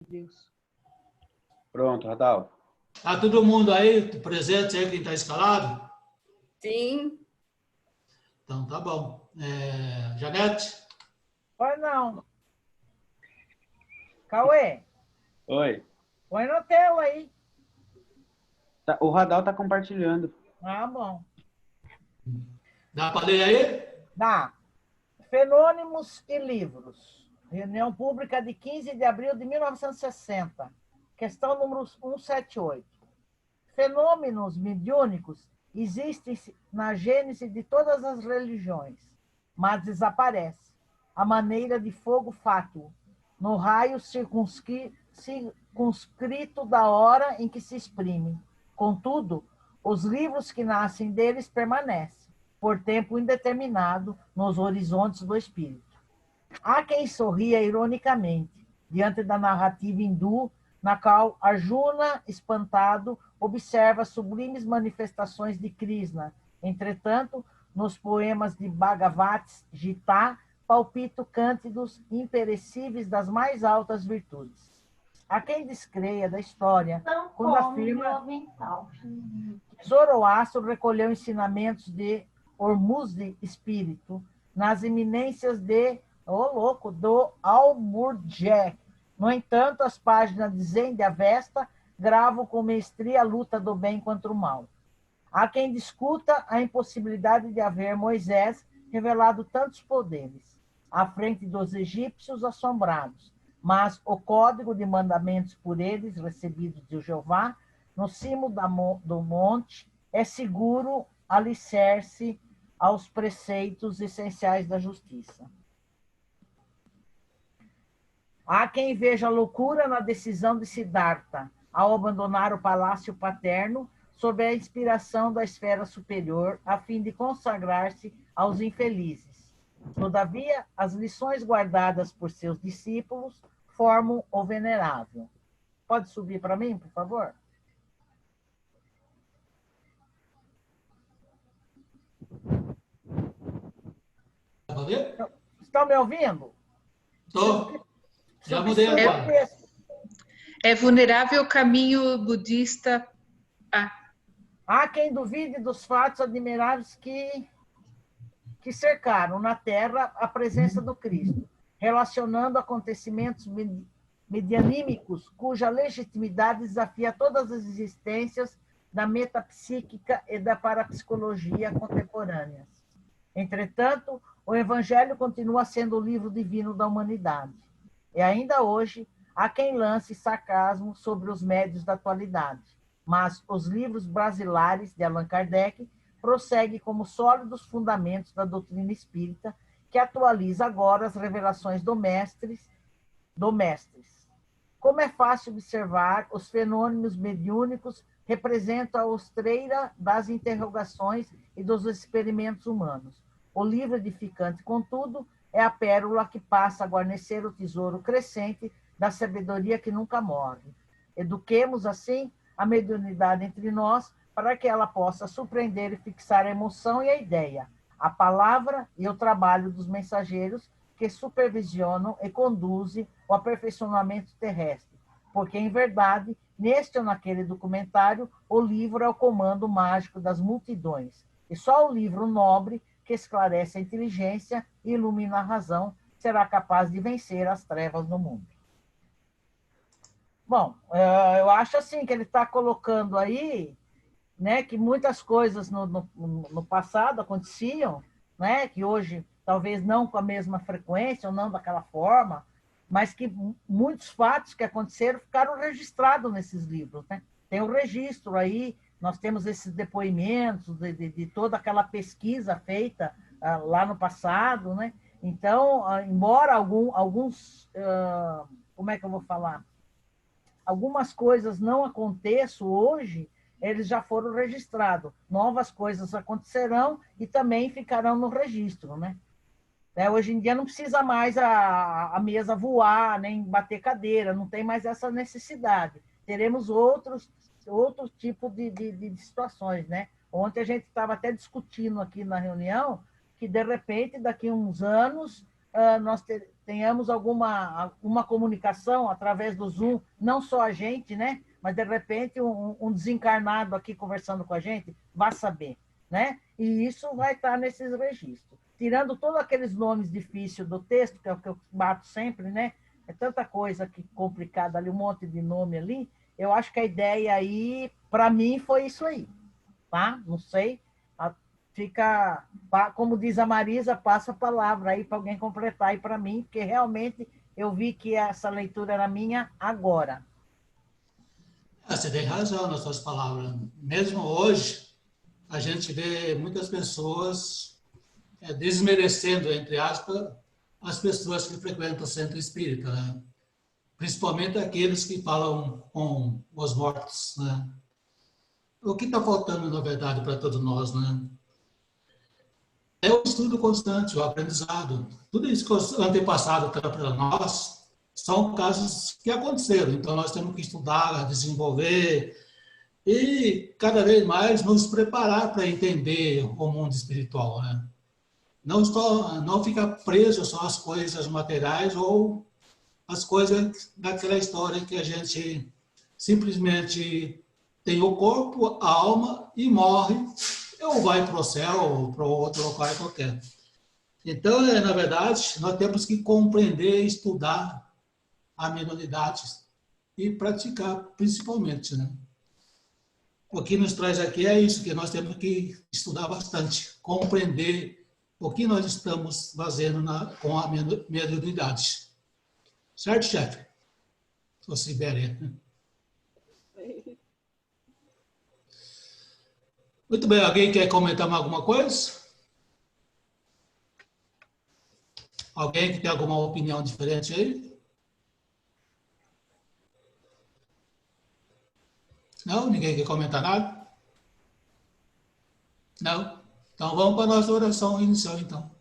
Deus. Pronto, Radal. Tá todo mundo aí presente, aí quem está escalado? Sim. Então, tá bom. Janete? Pois não. Cauê, Oi. põe na tela aí. O Radal tá compartilhando. Ah, bom. Dá para ler aí? Dá. Fenômenos e livros. Reunião pública de 15 de abril de 1960. Questão número 178. Fenômenos mediúnicos existem na gênese de todas as religiões, mas desaparece à maneira de fogo fátuo, no raio circunscrito da hora em que se exprime. Contudo, os livros que nascem deles permanecem, por tempo indeterminado, nos horizontes do espírito. Há quem sorria ironicamente diante da narrativa hindu, na qual Arjuna, espantado, observa sublimes manifestações de Krishna. Entretanto, nos poemas de Bhagavad Gita, palpito cântidos imperecíveis das mais altas virtudes. Há quem descreia da história quando afirma que Zoroastro recolheu ensinamentos de Hormuzdi Espírito nas eminências do Almurjé. No entanto, as páginas de Zen de Avesta gravam com maestria a luta do bem contra o mal. Há quem discuta a impossibilidade de haver Moisés revelado tantos poderes à frente dos egípcios assombrados, mas o código de mandamentos por eles recebidos de Jeová no cimo do monte é seguro alicerce aos preceitos essenciais da justiça. Há quem veja loucura na decisão de Siddhartha ao abandonar o palácio paterno sob a inspiração da esfera superior, a fim de consagrar-se aos infelizes. Todavia, as lições guardadas por seus discípulos formam o venerável. Pode subir para mim, por favor? Estão me ouvindo? Estou. Já mudei agora. É vulnerável caminho budista. Há quem duvide dos fatos admiráveis que cercaram na Terra a presença do Cristo, relacionando acontecimentos medianímicos cuja legitimidade desafia todas as existências da metapsíquica e da parapsicologia contemporâneas. Entretanto, o Evangelho continua sendo o livro divino da humanidade. E ainda hoje, há quem lance sarcasmo sobre os médios da atualidade. Mas os livros brasilares de Allan Kardec prosseguem como sólidos fundamentos da doutrina espírita, que atualiza agora as revelações do Mestres. Como é fácil observar, os fenômenos mediúnicos representam a ostreira das interrogações e dos experimentos humanos. O livro edificante, contudo, é a pérola que passa a guarnecer o tesouro crescente da sabedoria que nunca morre. Eduquemos, assim, a mediunidade entre nós, para que ela possa surpreender e fixar a emoção e a ideia, a palavra e o trabalho dos mensageiros que supervisionam e conduzem o aperfeiçoamento terrestre. Porque, em verdade, neste ou naquele documentário, o livro é o comando mágico das multidões. E só o livro nobre, que esclarece a inteligência e ilumina a razão, será capaz de vencer as trevas do mundo. Bom, eu acho assim que ele está colocando aí, né, que muitas coisas no passado aconteciam, né, que hoje talvez não com a mesma frequência ou não daquela forma, mas que muitos fatos que aconteceram ficaram registrados nesses livros, né? Tem o registro aí, nós temos esses depoimentos de toda aquela pesquisa feita lá no passado, né? Então, embora alguns, como é que eu vou falar? Algumas coisas não aconteçam hoje, eles já foram registrados. Novas coisas acontecerão e também ficarão no registro, né? Hoje em dia não precisa mais a mesa voar, nem bater cadeira, não tem mais essa necessidade. Teremos outro tipo de situações, né? Ontem a gente estava até discutindo aqui na reunião que, de repente, daqui a uns anos, nós tenhamos alguma comunicação através do Zoom, não só a gente, né? Mas, de repente, um desencarnado aqui conversando com a gente, vá saber, né? E isso vai estar nesses registros. Tirando todos aqueles nomes difíceis do texto, que é o que eu bato sempre, né? É tanta coisa que complicada ali, um monte de nome ali. Eu acho que a ideia aí, para mim, foi isso aí, tá? Não sei. Fica, como diz a Marisa, passa a palavra aí para alguém completar aí para mim, porque realmente eu vi que essa leitura era minha agora. Você tem razão nas suas palavras. Mesmo hoje, a gente vê muitas pessoas desmerecendo, entre aspas, as pessoas que frequentam o centro espírita, né? Principalmente aqueles que falam com os mortos, né? O que está faltando, na verdade, para todos nós, né? É o estudo constante, o aprendizado. Tudo isso que o antepassado traz para nós são casos que aconteceram. Então, nós temos que estudar, desenvolver e, cada vez mais, nos preparar para entender o mundo espiritual, né? Não ficar preso só às coisas materiais ou às coisas daquela história que a gente simplesmente tem o corpo, a alma e morre, ou vai para o céu ou para outro local qualquer. Então, na verdade, nós temos que compreender, estudar a minoridade e praticar, principalmente, né? O que nos traz aqui é isso, que nós temos que estudar bastante, compreender o que nós estamos fazendo com a mediunidade. Certo, chefe? Sou Sibéria. Muito bem, alguém quer comentar mais alguma coisa? Alguém que tem alguma opinião diferente aí? Não? Ninguém quer comentar nada? Não? Então vamos para a nossa oração inicial, então.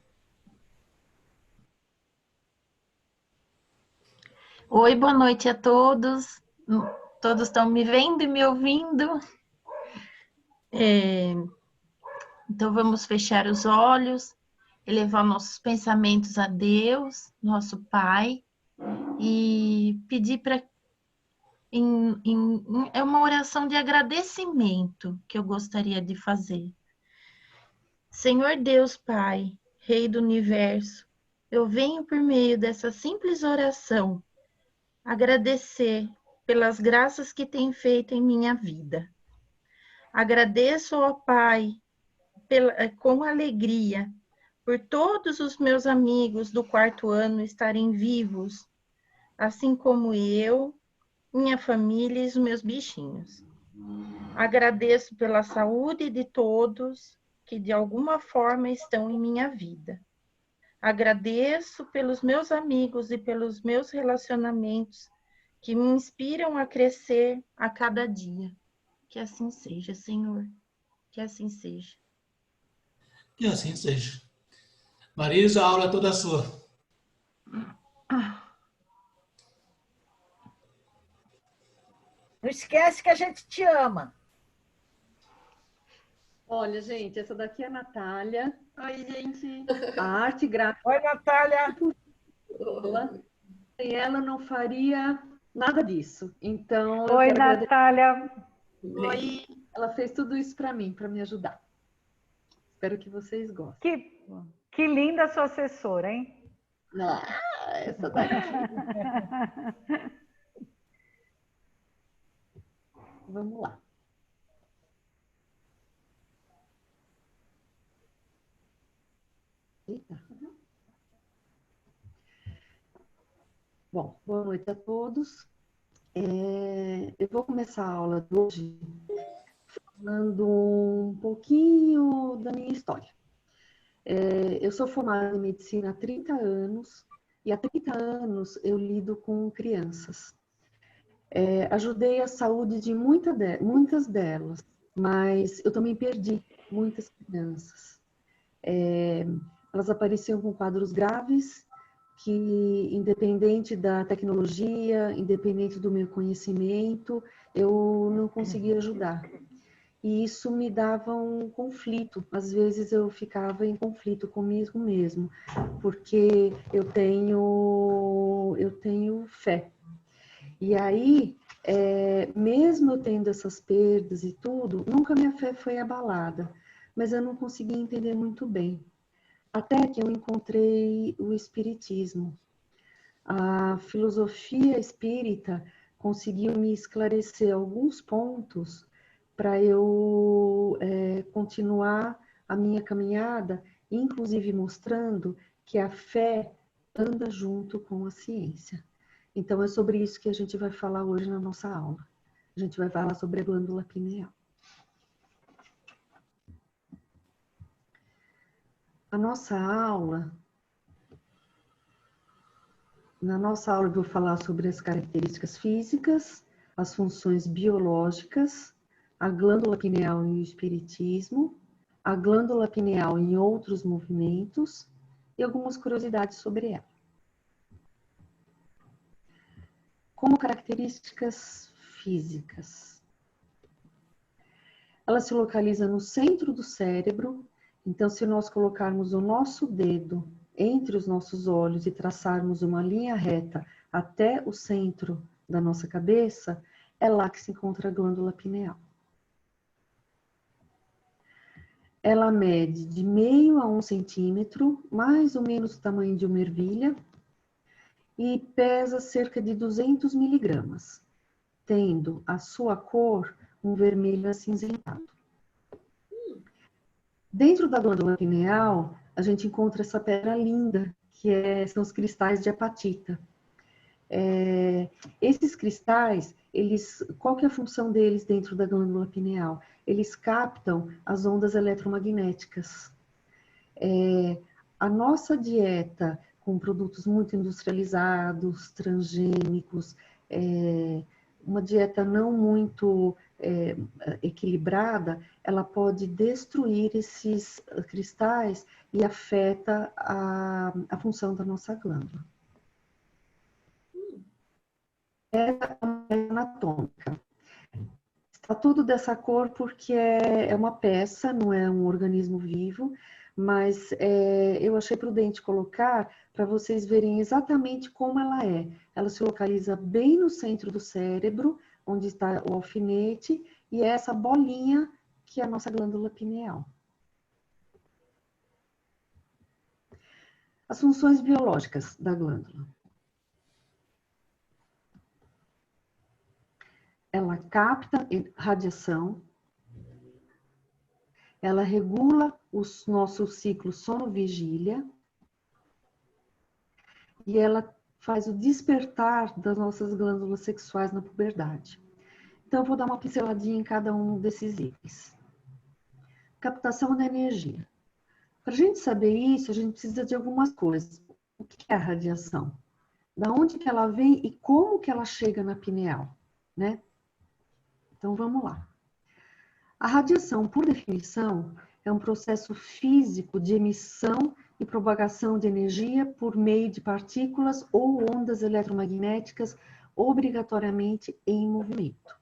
Oi, boa noite a todos. Todos estão me vendo e me ouvindo? Então vamos fechar os olhos, elevar nossos pensamentos a Deus, nosso Pai, e pedir para... É uma oração de agradecimento que eu gostaria de fazer. Senhor Deus Pai, Rei do Universo, eu venho por meio dessa simples oração agradecer pelas graças que tem feito em minha vida. Agradeço ao Pai com alegria por todos os meus amigos do 4º ano estarem vivos, assim como eu, minha família e os meus bichinhos. Agradeço pela saúde de todos que de alguma forma estão em minha vida. Agradeço pelos meus amigos e pelos meus relacionamentos que me inspiram a crescer a cada dia. Que assim seja, Senhor. Que assim seja. Que assim seja. Marisa, a aula é toda sua. Não esquece que a gente te ama. Olha, gente, essa daqui é a Natália. Oi, gente. A arte gráfica. Oi, Natália. Sem ela não faria nada disso. Então, oi, Natália. Oi. Ela fez tudo isso para mim, para me ajudar. Espero que vocês gostem. Que linda sua assessora, hein? Essa daqui. Vamos lá. Eita. Bom, boa noite a todos. Eu vou começar a aula de hoje falando um pouquinho da minha história. Eu sou formada em medicina há 30 anos e há 30 anos eu lido com crianças. Ajudei a saúde de muitas delas, mas eu também perdi muitas crianças. Elas apareciam com quadros graves que, independente da tecnologia, independente do meu conhecimento, eu não conseguia ajudar. e isso me dava um conflito. Às vezes eu ficava em conflito comigo mesmo, porque eu tenho fé. E aí, mesmo eu tendo essas perdas e tudo, nunca minha fé foi abalada, mas eu não conseguia entender muito bem. Até que eu encontrei o Espiritismo. A filosofia espírita conseguiu me esclarecer alguns pontos para eu continuar a minha caminhada, inclusive mostrando que a fé anda junto com a ciência. Então, é sobre isso que a gente vai falar hoje na nossa aula. A gente vai falar sobre a glândula pineal. Na nossa aula eu vou falar sobre as características físicas, as funções biológicas, a glândula pineal em espiritismo, a glândula pineal em outros movimentos e algumas curiosidades sobre ela. Como características físicas. Ela se localiza no centro do cérebro, então se nós colocarmos o nosso dedo entre os nossos olhos e traçarmos uma linha reta até o centro da nossa cabeça, é lá que se encontra a glândula pineal. Ela mede de 0,5 a 1 centímetro, mais ou menos o tamanho de uma ervilha, e pesa cerca de 200 miligramas, tendo a sua cor um vermelho acinzentado. Dentro da glândula pineal, a gente encontra essa pedra linda, que são os cristais de apatita. Esses cristais, qual que é a função deles dentro da glândula pineal? Eles captam as ondas eletromagnéticas. A nossa dieta com produtos muito industrializados, transgênicos, uma dieta não muito equilibrada, ela pode destruir esses cristais e afeta a função da nossa glândula. Essa é anatômica. Está tudo dessa cor porque é uma peça, não é um organismo vivo, mas eu achei prudente colocar para vocês verem exatamente como ela é. Ela se localiza bem no centro do cérebro, onde está o alfinete, e é essa bolinha que é a nossa glândula pineal. As funções biológicas da glândula. Ela capta radiação, ela regula o nosso ciclo sono-vigília e ela faz o despertar das nossas glândulas sexuais na puberdade. Então, eu vou dar uma pinceladinha em cada um desses itens. Captação da energia. Para a gente saber isso, a gente precisa de algumas coisas. O que é a radiação? Da onde que ela vem e como que ela chega na pineal, né? Então, vamos lá. A radiação, por definição, é um processo físico de emissão e propagação de energia por meio de partículas ou ondas eletromagnéticas obrigatoriamente em movimento.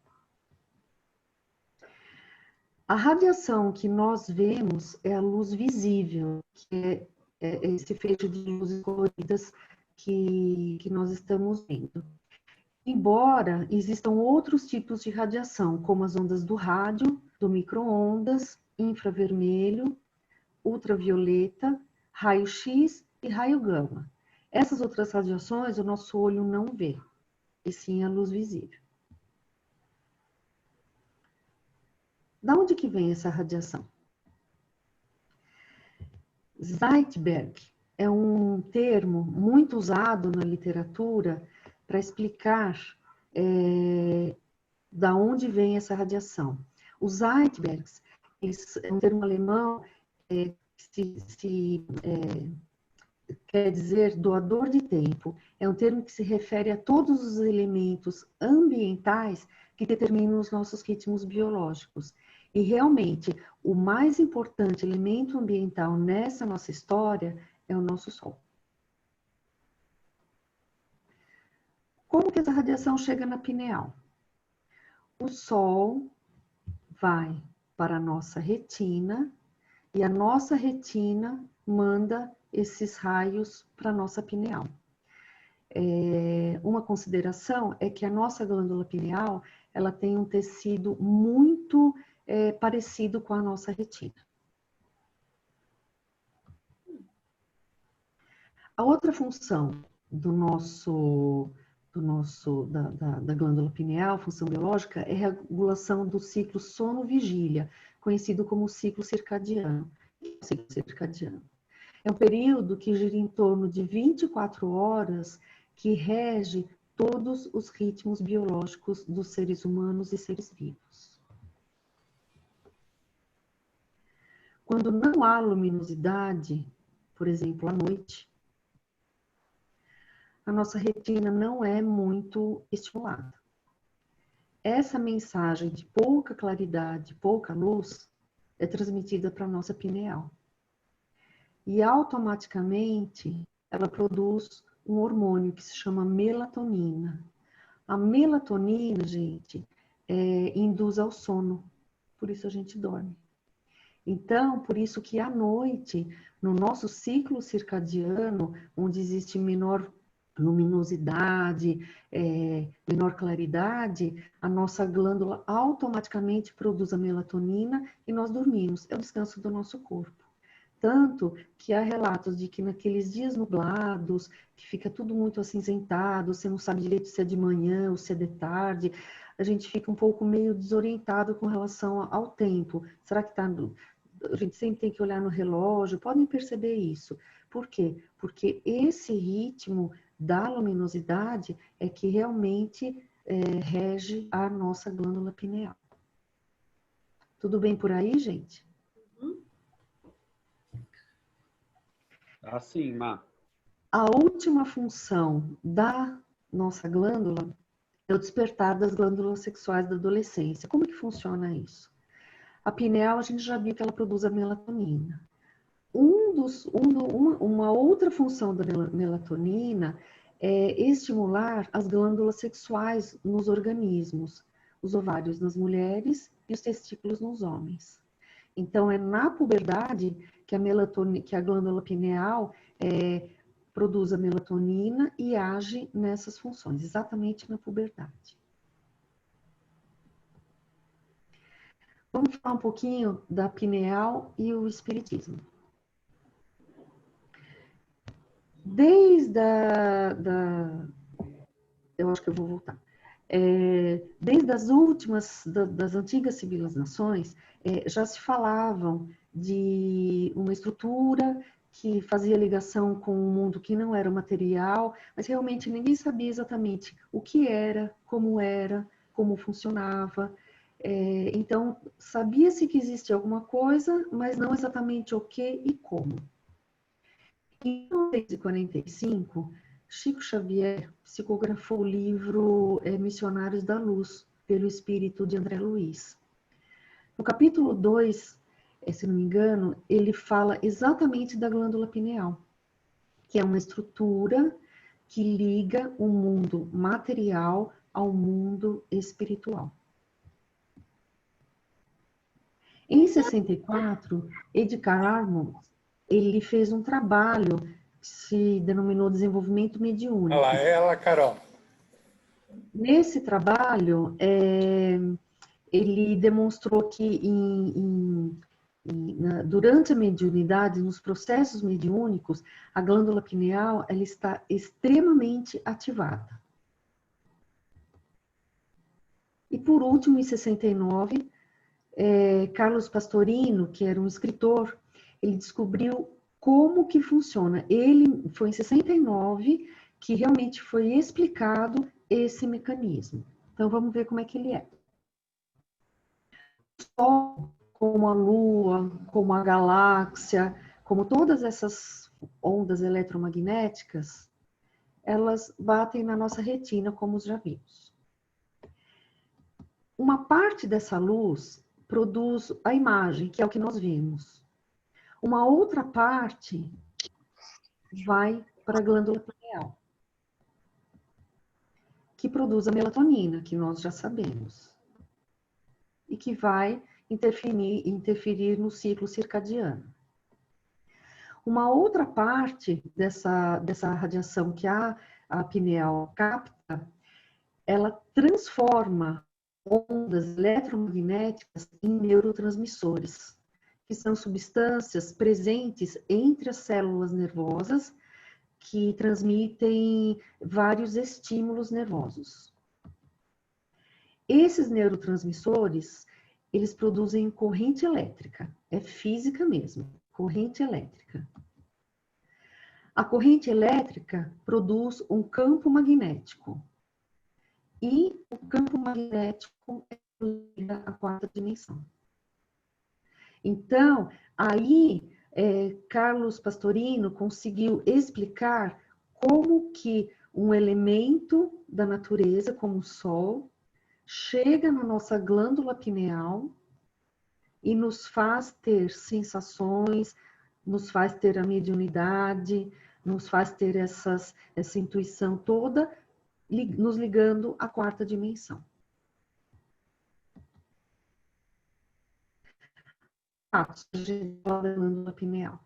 A radiação que nós vemos é a luz visível, que é esse feixe de luzes coloridas que nós estamos vendo. Embora existam outros tipos de radiação, como as ondas do rádio, do micro-ondas, infravermelho, ultravioleta, raio-x e raio gama. Essas outras radiações o nosso olho não vê, e sim a luz visível. Da onde que vem essa radiação? Zeitberg é um termo muito usado na literatura para explicar da onde vem essa radiação. Os Zeitbergs, é um termo alemão quer dizer doador de tempo. É um termo que se refere a todos os elementos ambientais que determinam os nossos ritmos biológicos. E realmente, o mais importante elemento ambiental nessa nossa história é o nosso Sol. Como que essa radiação chega na pineal? O Sol vai para a nossa retina e a nossa retina manda esses raios para a nossa pineal. Uma consideração é que a nossa glândula pineal, ela tem um tecido muito parecido com a nossa retina. A outra função da glândula pineal, função biológica, é a regulação do ciclo sono-vigília, conhecido como ciclo circadiano. Ciclo circadiano é um período que gira em torno de 24 horas, que rege todos os ritmos biológicos dos seres humanos e seres vivos. Quando não há luminosidade, por exemplo, à noite, a nossa retina não é muito estimulada. Essa mensagem de pouca claridade, pouca luz, é transmitida para a nossa pineal. E automaticamente ela produz um hormônio que se chama melatonina. A melatonina, gente, induz ao sono, por isso a gente dorme. Então, por isso que à noite, no nosso ciclo circadiano, onde existe menor luminosidade, menor claridade, a nossa glândula automaticamente produz a melatonina e nós dormimos. É o descanso do nosso corpo. Tanto que há relatos de que naqueles dias nublados, que fica tudo muito acinzentado, você não sabe direito se é de manhã ou se é de tarde, a gente fica um pouco meio desorientado com relação ao tempo. Será que está... A gente sempre tem que olhar no relógio, podem perceber isso. Por quê? Porque esse ritmo da luminosidade é que realmente rege a nossa glândula pineal. Tudo bem por aí, gente? Assim, Má. A última função da nossa glândula é o despertar das glândulas sexuais da adolescência. Como que funciona isso? A pineal, a gente já viu que ela produz a melatonina. Uma outra função da melatonina é estimular as glândulas sexuais nos organismos, os ovários nas mulheres e os testículos nos homens. Então, é na puberdade que a glândula pineal produz a melatonina e age nessas funções, exatamente na puberdade. Vamos falar um pouquinho da pineal e o espiritismo. Eu acho que eu vou voltar. Desde as últimas, das antigas civilizações, já se falavam de uma estrutura que fazia ligação com um mundo que não era material, mas realmente ninguém sabia exatamente o que era, como funcionava. Então, sabia-se que existia alguma coisa, mas não exatamente o que e como. Em 1945, Chico Xavier psicografou o livro Missionários da Luz, pelo espírito de André Luiz. No capítulo 2, se não me engano, ele fala exatamente da glândula pineal, que é uma estrutura que liga o mundo material ao mundo espiritual. Em 64, Edgar Armand, ele fez um trabalho que se denominou Desenvolvimento Mediúnico. Olha lá, ela, Carol. Nesse trabalho, ele demonstrou que durante a mediunidade, nos processos mediúnicos, a glândula pineal ela está extremamente ativada. E por último, em 69, Carlos Pastorino, que era um escritor, ele descobriu como que funciona. Foi em 69 que realmente foi explicado esse mecanismo. Então, vamos ver como é que ele é. O Sol, como a Lua, como a galáxia, como todas essas ondas eletromagnéticas, elas batem na nossa retina, como já vimos. Uma parte dessa luz produz a imagem, que é o que nós vimos. Uma outra parte vai para a glândula pineal, que produz a melatonina, que nós já sabemos. E que vai interferir no ciclo circadiano. Uma outra parte dessa radiação que a pineal capta, ela transforma ondas eletromagnéticas em neurotransmissores, que são substâncias presentes entre as células nervosas que transmitem vários estímulos nervosos. Esses neurotransmissores, eles produzem corrente elétrica, é física mesmo, corrente elétrica. A corrente elétrica produz um campo magnético. E o campo magnético liga à quarta dimensão. Então, aí, Carlos Pastorino conseguiu explicar como que um elemento da natureza, como o Sol, chega na nossa glândula pineal e nos faz ter sensações, nos faz ter a mediunidade, nos faz ter essa intuição toda, nos ligando à quarta dimensão. A gente fala da glândula pineal.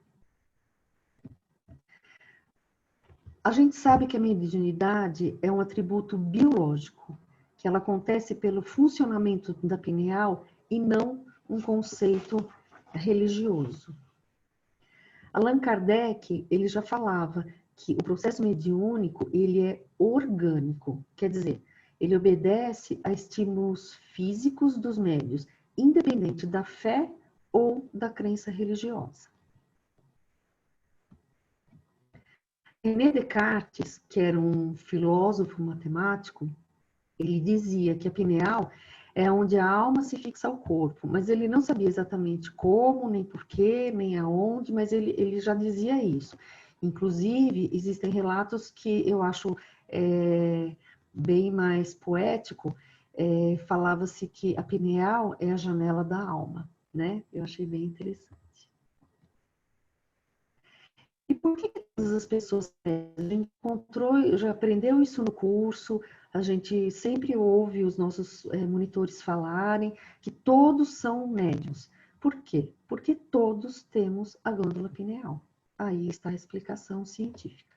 A gente sabe que a mediunidade é um atributo biológico, que ela acontece pelo funcionamento da pineal e não um conceito religioso. Allan Kardec, ele já falava que o processo mediúnico, ele é orgânico, quer dizer, ele obedece a estímulos físicos dos médiuns, independente da fé ou da crença religiosa. René Descartes, que era um filósofo matemático, ele dizia que a pineal é onde a alma se fixa ao corpo, mas ele não sabia exatamente como, nem porquê, nem aonde, mas ele já dizia isso. Inclusive, existem relatos que eu acho bem mais poético, falava-se que a pineal é a janela da alma, né? Eu achei bem interessante. E por que todas as pessoas, a gente encontrou, já aprendeu isso no curso, a gente sempre ouve os nossos monitores falarem que todos são médiuns. Por quê? Porque todos temos a glândula pineal. Aí está a explicação científica.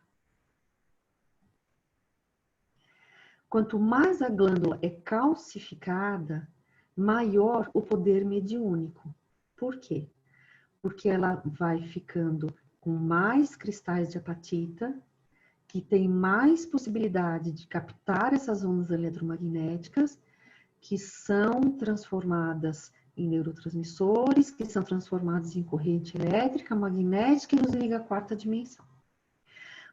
Quanto mais a glândula é calcificada, maior o poder mediúnico. Por quê? Porque ela vai ficando com mais cristais de apatita, que tem mais possibilidade de captar essas ondas eletromagnéticas, que são transformadas em neurotransmissores, que são transformados em corrente elétrica, magnética e nos liga à quarta dimensão.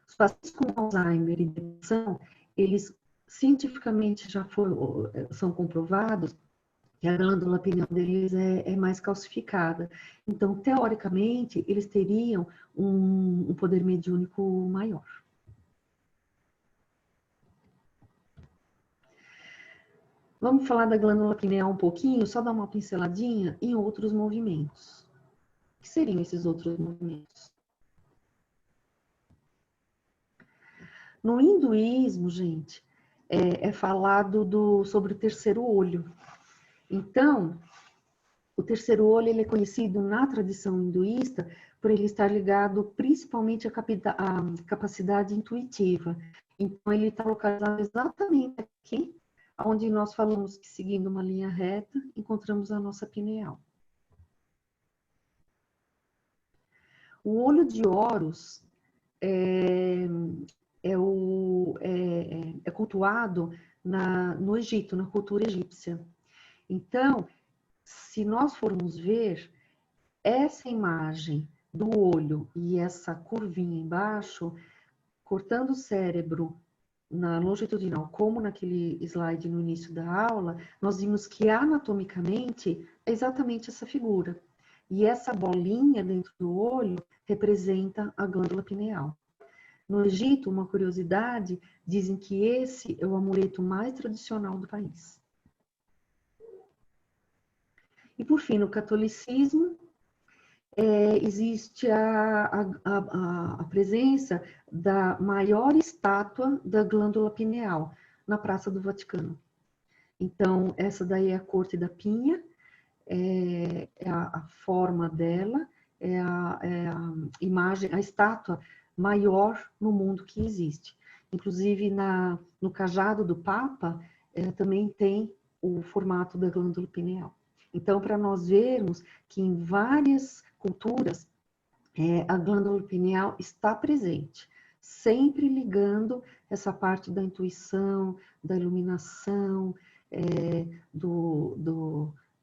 Os pacientes com Alzheimer e depressão, eles cientificamente já são comprovados que a glândula pineal deles é mais calcificada. Então, teoricamente, eles teriam um poder mediúnico maior. Vamos falar da glândula pineal um pouquinho, só dar uma pinceladinha em outros movimentos. O que seriam esses outros movimentos? No hinduísmo, gente, é falado sobre o terceiro olho. Então, o terceiro olho ele é conhecido na tradição hinduísta por ele estar ligado principalmente à capacidade intuitiva. Então, ele está localizado exatamente aqui, onde nós falamos que seguindo uma linha reta, encontramos a nossa pineal. O olho de Horus é cultuado no Egito, na cultura egípcia. Então, se nós formos ver essa imagem do olho e essa curvinha embaixo, cortando o cérebro na longitudinal, como naquele slide no início da aula, nós vimos que anatomicamente é exatamente essa figura. E essa bolinha dentro do olho representa a glândula pineal. No Egito, uma curiosidade, dizem que esse é o amuleto mais tradicional do país. E por fim, no catolicismo, existe a presença da maior estátua da glândula pineal na Praça do Vaticano. Então, essa daí é a Corte da Pinha, é a forma dela, é a imagem, a estátua maior no mundo que existe. Inclusive, no cajado do Papa, também tem o formato da glândula pineal. Então, para nós vermos que em várias culturas, a glândula pineal está presente, sempre ligando essa parte da intuição, da iluminação,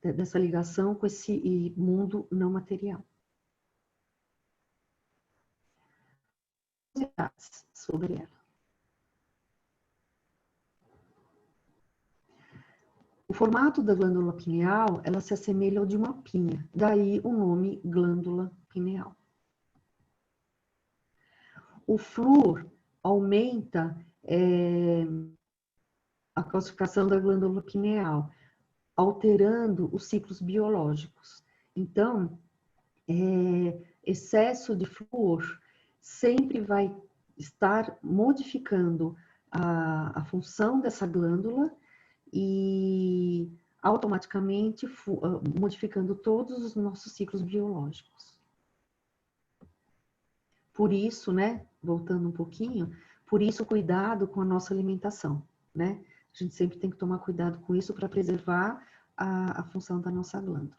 dessa ligação com esse mundo não material. Sobre ela. O formato da glândula pineal, ela se assemelha ao de uma pinha, daí o nome glândula pineal. O flúor aumenta a calcificação da glândula pineal, alterando os ciclos biológicos. Então, excesso de flúor sempre vai estar modificando a função dessa glândula e automaticamente modificando todos os nossos ciclos biológicos. Por isso, né, voltando um pouquinho, por isso cuidado com a nossa alimentação, né? A gente sempre tem que tomar cuidado com isso para preservar a função da nossa glândula.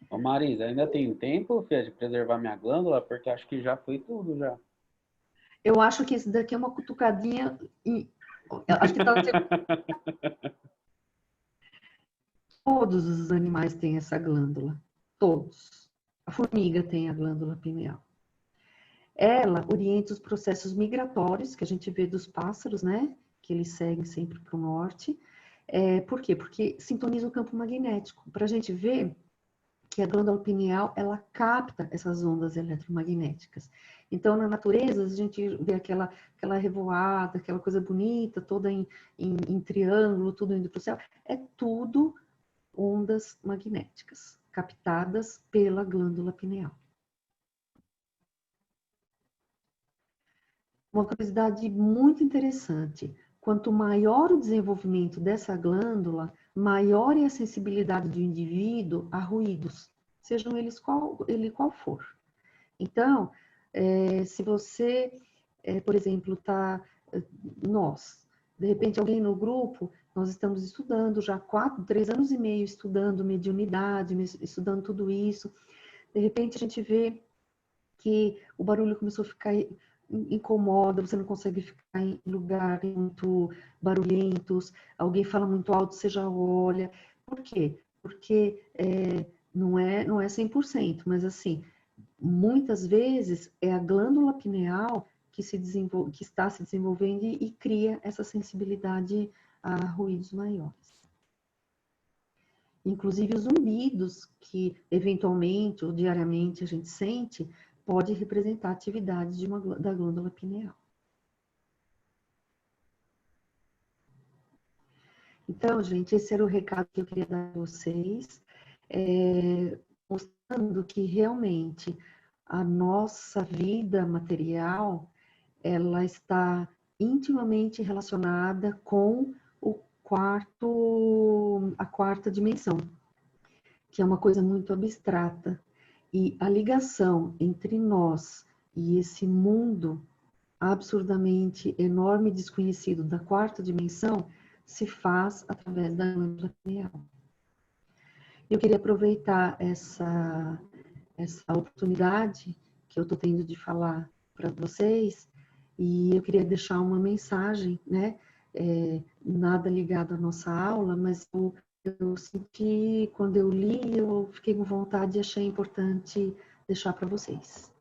Ô Marisa, ainda tem tempo, Fê, de preservar minha glândula? Porque acho que já foi tudo, já. Eu acho que esse daqui é uma cutucadinha e... Acho que tá... Todos os animais têm essa glândula. Todos. A formiga tem a glândula pineal. Ela orienta os processos migratórios que a gente vê dos pássaros, né? Que eles seguem sempre para o norte. Por quê? Porque sintoniza o campo magnético. Para a gente ver que a glândula pineal, ela capta essas ondas eletromagnéticas. Então, na natureza, a gente vê aquela revoada, aquela coisa bonita, toda em triângulo, tudo indo para o céu. É tudo ondas magnéticas, captadas pela glândula pineal. Uma curiosidade muito interessante. Quanto maior o desenvolvimento dessa glândula, maior é a sensibilidade do indivíduo a ruídos, sejam eles qual for. Então, se você, por exemplo, de repente alguém no grupo, nós estamos estudando já 3 anos e meio estudando mediunidade, estudando tudo isso, de repente a gente vê que o barulho começou a ficar incomoda, você não consegue ficar em lugares muito barulhentos, alguém fala muito alto, você já olha. Por quê? Porque não é 100%, mas assim, muitas vezes é a glândula pineal que está se desenvolvendo e cria essa sensibilidade a ruídos maiores. Inclusive os zumbidos que eventualmente ou diariamente a gente sente, pode representar atividades da glândula pineal. Então, gente, esse era o recado que eu queria dar a vocês, mostrando que realmente a nossa vida material, ela está intimamente relacionada com a quarta dimensão, que é uma coisa muito abstrata. E a ligação entre nós e esse mundo absurdamente enorme e desconhecido da quarta dimensão se faz através da glândula pineal. Eu queria aproveitar essa oportunidade que eu estou tendo de falar para vocês e eu queria deixar uma mensagem, né? Nada ligado à nossa aula, mas eu senti, quando eu li, eu fiquei com vontade e achei importante deixar para vocês.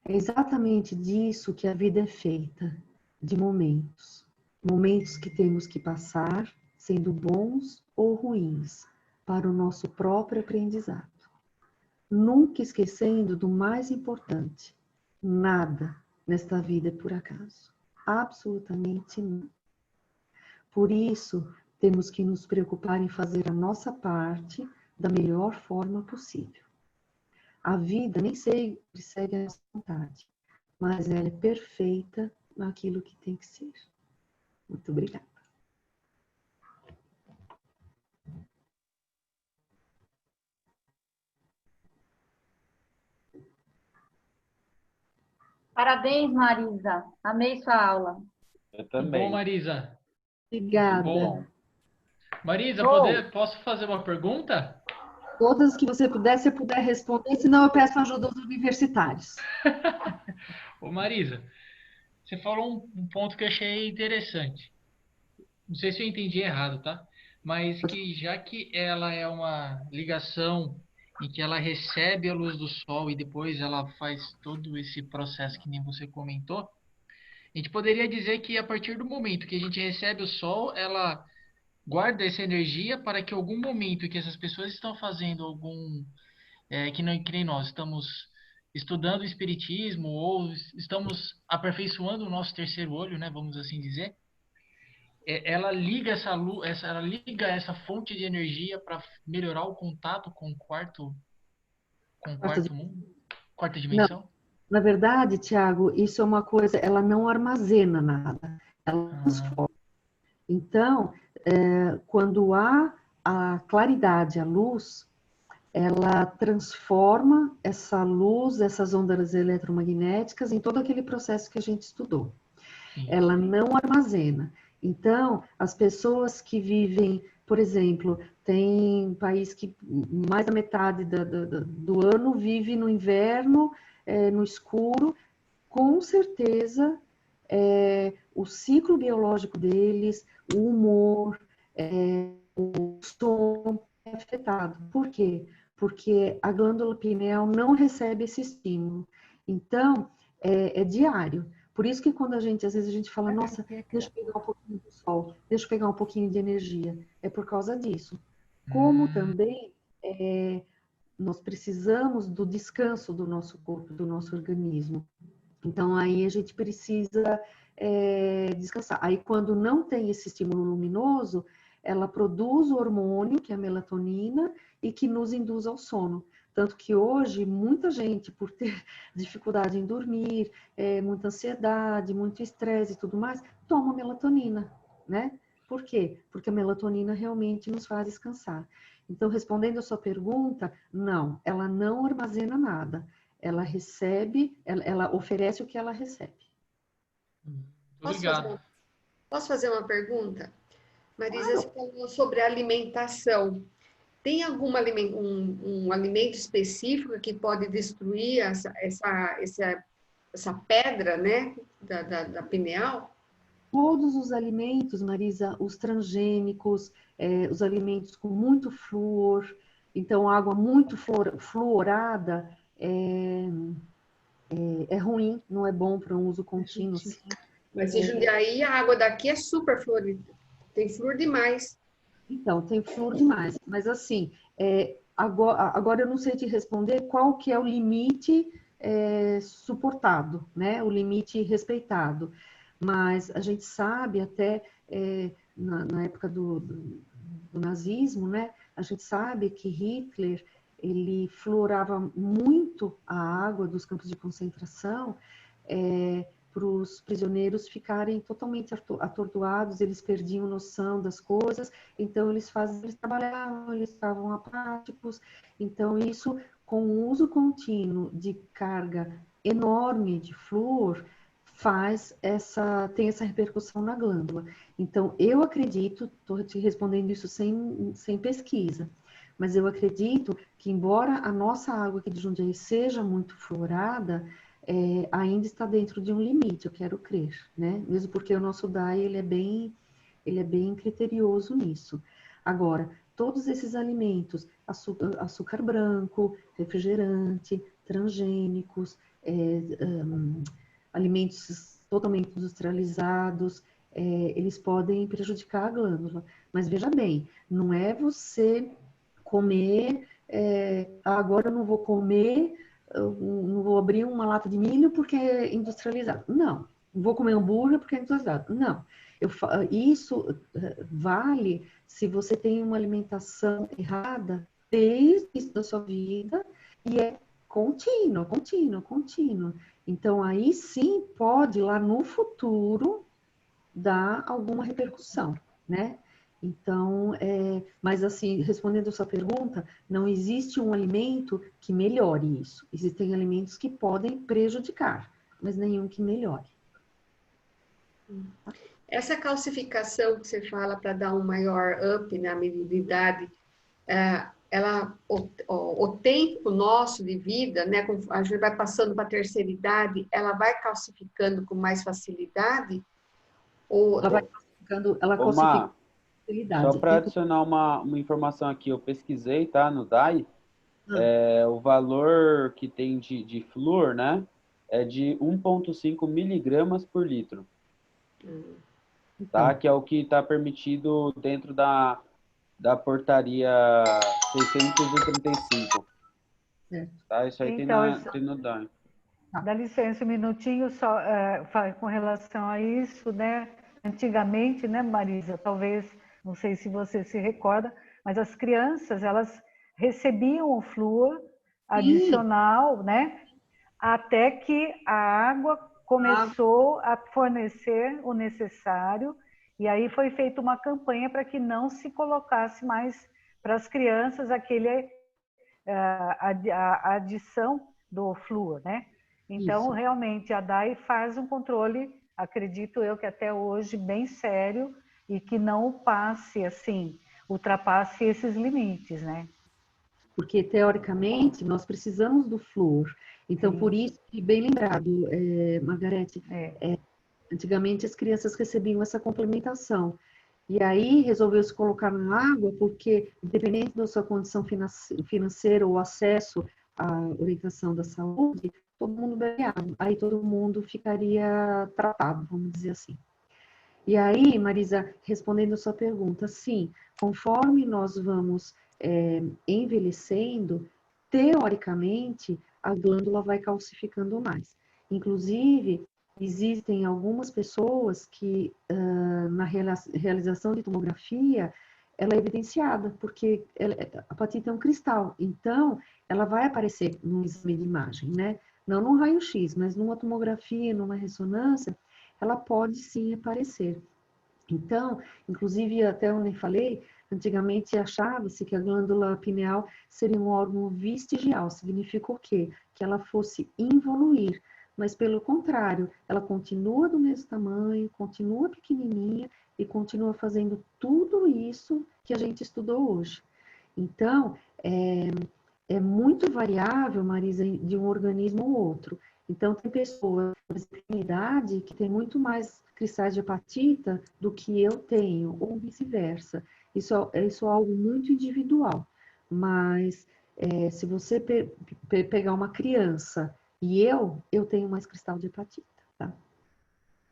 É exatamente disso que a vida é feita, de momentos. Momentos que temos que passar, sendo bons ou ruins, para o nosso próprio aprendizado. Nunca esquecendo do mais importante, nada nesta vida é por acaso. Absolutamente nada. Por isso, temos que nos preocupar em fazer a nossa parte da melhor forma possível. A vida nem sempre segue a nossa vontade, mas ela é perfeita naquilo que tem que ser. Muito obrigada. Parabéns, Marisa. Amei sua aula. Eu Muito também. bom, Marisa. Obrigada. Bom. Marisa, posso fazer uma pergunta? Todas que você puder, se puder responder, senão eu peço ajuda aos universitários. Ô, Marisa, você falou um ponto que eu achei interessante. Não sei se eu entendi errado, tá? Mas que já que ela é uma ligação em que ela recebe a luz do sol e depois ela faz todo esse processo que nem você comentou, a gente poderia dizer que a partir do momento que a gente recebe o sol, ela guarda essa energia para que algum momento que essas pessoas estão fazendo algum, que nem nós, estamos estudando o espiritismo ou estamos aperfeiçoando o nosso terceiro olho, né, vamos assim dizer, ela liga essa luz, ela liga essa fonte de energia para melhorar o contato com o quarto mundo, quarta dimensão? Na verdade, Tiago, isso é uma coisa, ela não armazena nada, ela transforma. Então, quando há a claridade, a luz, ela transforma essa luz, essas ondas eletromagnéticas em todo aquele processo que a gente estudou. Sim. Ela não armazena. Então, as pessoas que vivem, por exemplo, tem país que mais da metade do ano vive no inverno, no escuro, com certeza o ciclo biológico deles, o humor, o som é afetado. Por quê? Porque a glândula pineal não recebe esse estímulo. Então, é diário. Por isso que quando às vezes a gente fala, nossa, deixa eu pegar um pouquinho do sol, deixa eu pegar um pouquinho de energia. É por causa disso. Como também nós precisamos do descanso do nosso corpo, do nosso organismo. Então, aí a gente precisa descansar. Aí, quando não tem esse estímulo luminoso, ela produz o hormônio, que é a melatonina, e que nos induz ao sono. Tanto que hoje, muita gente, por ter dificuldade em dormir, muita ansiedade, muito estresse e tudo mais, toma melatonina, né? Por quê? Porque a melatonina realmente nos faz descansar. Então, respondendo a sua pergunta, não, ela não armazena nada. Ela recebe, ela oferece o que ela recebe. Obrigado. Posso fazer uma pergunta? Marisa, você falou sobre alimentação. Tem algum um alimento específico que pode destruir essa pedra, né, da pineal? Todos os alimentos, Marisa, os transgênicos, os alimentos com muito flúor, então água muito fluorada é ruim, não é bom para um uso contínuo. Assim. Mas em Jundiaí a água daqui é super fluorida, tem flúor demais. Então, tem flúor demais, mas assim, agora eu não sei te responder qual que é o limite suportado, né? O limite respeitado. Mas a gente sabe até, na época do nazismo, né? A gente sabe que Hitler, ele fluorava muito a água dos campos de concentração, para os prisioneiros ficarem totalmente atordoados, eles perdiam noção das coisas, então eles trabalhavam, eles ficavam apáticos, então isso, com o uso contínuo de carga enorme de flúor, tem essa repercussão na glândula. Então, eu acredito, estou te respondendo isso sem pesquisa, mas eu acredito que, embora a nossa água aqui de Jundiaí seja muito fluorada, ainda está dentro de um limite, eu quero crer, né? Mesmo porque o nosso DAI, ele é bem criterioso nisso. Agora, todos esses alimentos, açúcar branco, refrigerante, transgênicos, alimentos totalmente industrializados, eles podem prejudicar a glândula. Mas veja bem, não é você comer, agora eu não vou comer, eu não vou abrir uma lata de milho porque é industrializado. Não. Vou comer hambúrguer porque é industrializado. Não. Isso vale se você tem uma alimentação errada desde o início da sua vida e é contínua. Então, aí sim pode, lá no futuro, dar alguma repercussão, né? Então, mas assim, respondendo a sua pergunta, não existe um alimento que melhore isso. Existem alimentos que podem prejudicar, mas nenhum que melhore. Essa calcificação que você fala para dar um maior up na mediunidade, o tempo nosso de vida, né, a gente vai passando para a terceira idade, ela vai calcificando com mais facilidade? Ou... Ela vai calcificando, ela Ô, calcifica Má, com facilidade. só para adicionar uma informação aqui, eu pesquisei, tá, no DAI, o valor que tem de flúor, né, é de 1,5 miligramas por litro. Tá? Que é o que está permitido dentro da portaria 635. Tá? Isso aí Então, tem no DAI. Dá licença um minutinho só com relação a isso, né? Antigamente, né, Marisa, talvez, não sei se você se recorda, mas as crianças, elas recebiam o flúor adicional, né? Até que a água começou a fornecer o necessário, e aí foi feita uma campanha para que não se colocasse mais para as crianças a adição do flúor, né? Então, Isso. realmente, a DAI faz um controle, acredito eu que até hoje, bem sério, e que não passe, assim, ultrapasse esses limites, né? Porque, teoricamente, nós precisamos do flúor. Então, por isso, e bem lembrado, Margarete, antigamente as crianças recebiam essa complementação. E aí resolveu-se colocar na água, porque, independente da sua condição financeira ou acesso à orientação da saúde, todo mundo bebe água. Aí todo mundo ficaria tratado, vamos dizer assim. E aí, Marisa, respondendo a sua pergunta, sim, conforme nós vamos envelhecendo, teoricamente, a glândula vai calcificando mais. Inclusive, existem algumas pessoas que, na realização de tomografia, ela é evidenciada, porque a apatite é um cristal, então, ela vai aparecer no exame de imagem, né? Não no raio-x, mas numa tomografia, numa ressonância, ela pode sim aparecer. Então, inclusive, até onde eu falei, antigamente achava-se que a glândula pineal seria um órgão vestigial. Significa o quê? Que ela fosse involuir. Mas, pelo contrário, ela continua do mesmo tamanho, continua pequenininha e continua fazendo tudo isso que a gente estudou hoje. Então, é muito variável, Marisa, de um organismo ao outro. Então, tem pessoas de idade que tem muito mais cristais de apatita do que eu tenho, ou vice-versa. Isso é algo muito individual. Mas, se você pegar uma criança e eu tenho mais cristal de apatita, tá?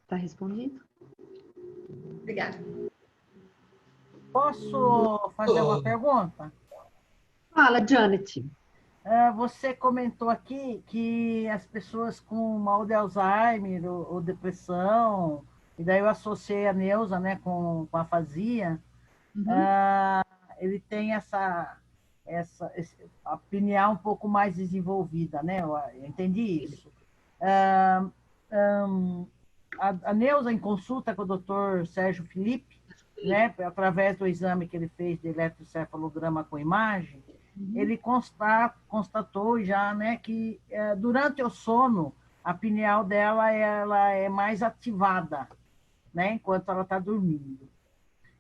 Tá respondido? Obrigada. Posso fazer uma pergunta? Fala, Janet. Você comentou aqui que as pessoas com mal de Alzheimer ou depressão, e daí eu associei a Neuza, né, com a afasia, ele tem a pineal um pouco mais desenvolvida, né? Eu entendi isso. A Neuza, em consulta com o Dr. Sérgio Felipe, né, através do exame que ele fez de eletrocefalograma com imagem, ele constatou já, né, que durante o sono a pineal dela ela é mais ativada, né, enquanto ela está dormindo.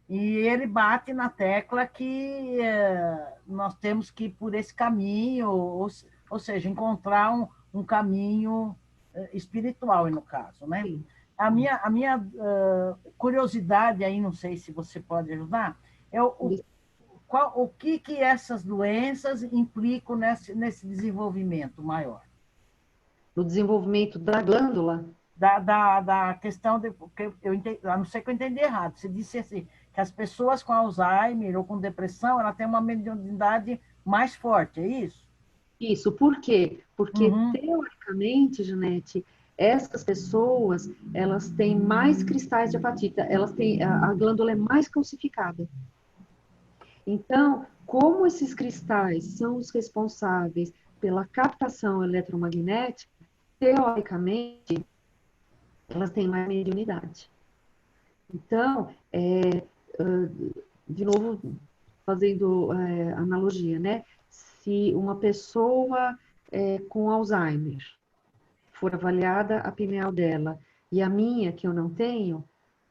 E ele bate na tecla que nós temos que ir por esse caminho, ou seja, encontrar um caminho espiritual, no caso, né? A minha curiosidade aí, não sei se você pode ajudar, é o que essas doenças implicam nesse desenvolvimento maior? No desenvolvimento da glândula? Da questão de... a não ser que eu entendi errado. Você disse assim, que as pessoas com Alzheimer ou com depressão, ela tem uma mediunidade mais forte, é isso? Isso, por quê? Porque, teoricamente, Janete, essas pessoas, elas têm mais cristais de apatita, a glândula é mais calcificada. Então, como esses cristais são os responsáveis pela captação eletromagnética, teoricamente, elas têm mais mediunidade. Então, de novo, fazendo analogia, né? Se uma pessoa com Alzheimer for avaliada a pineal dela e a minha, que eu não tenho,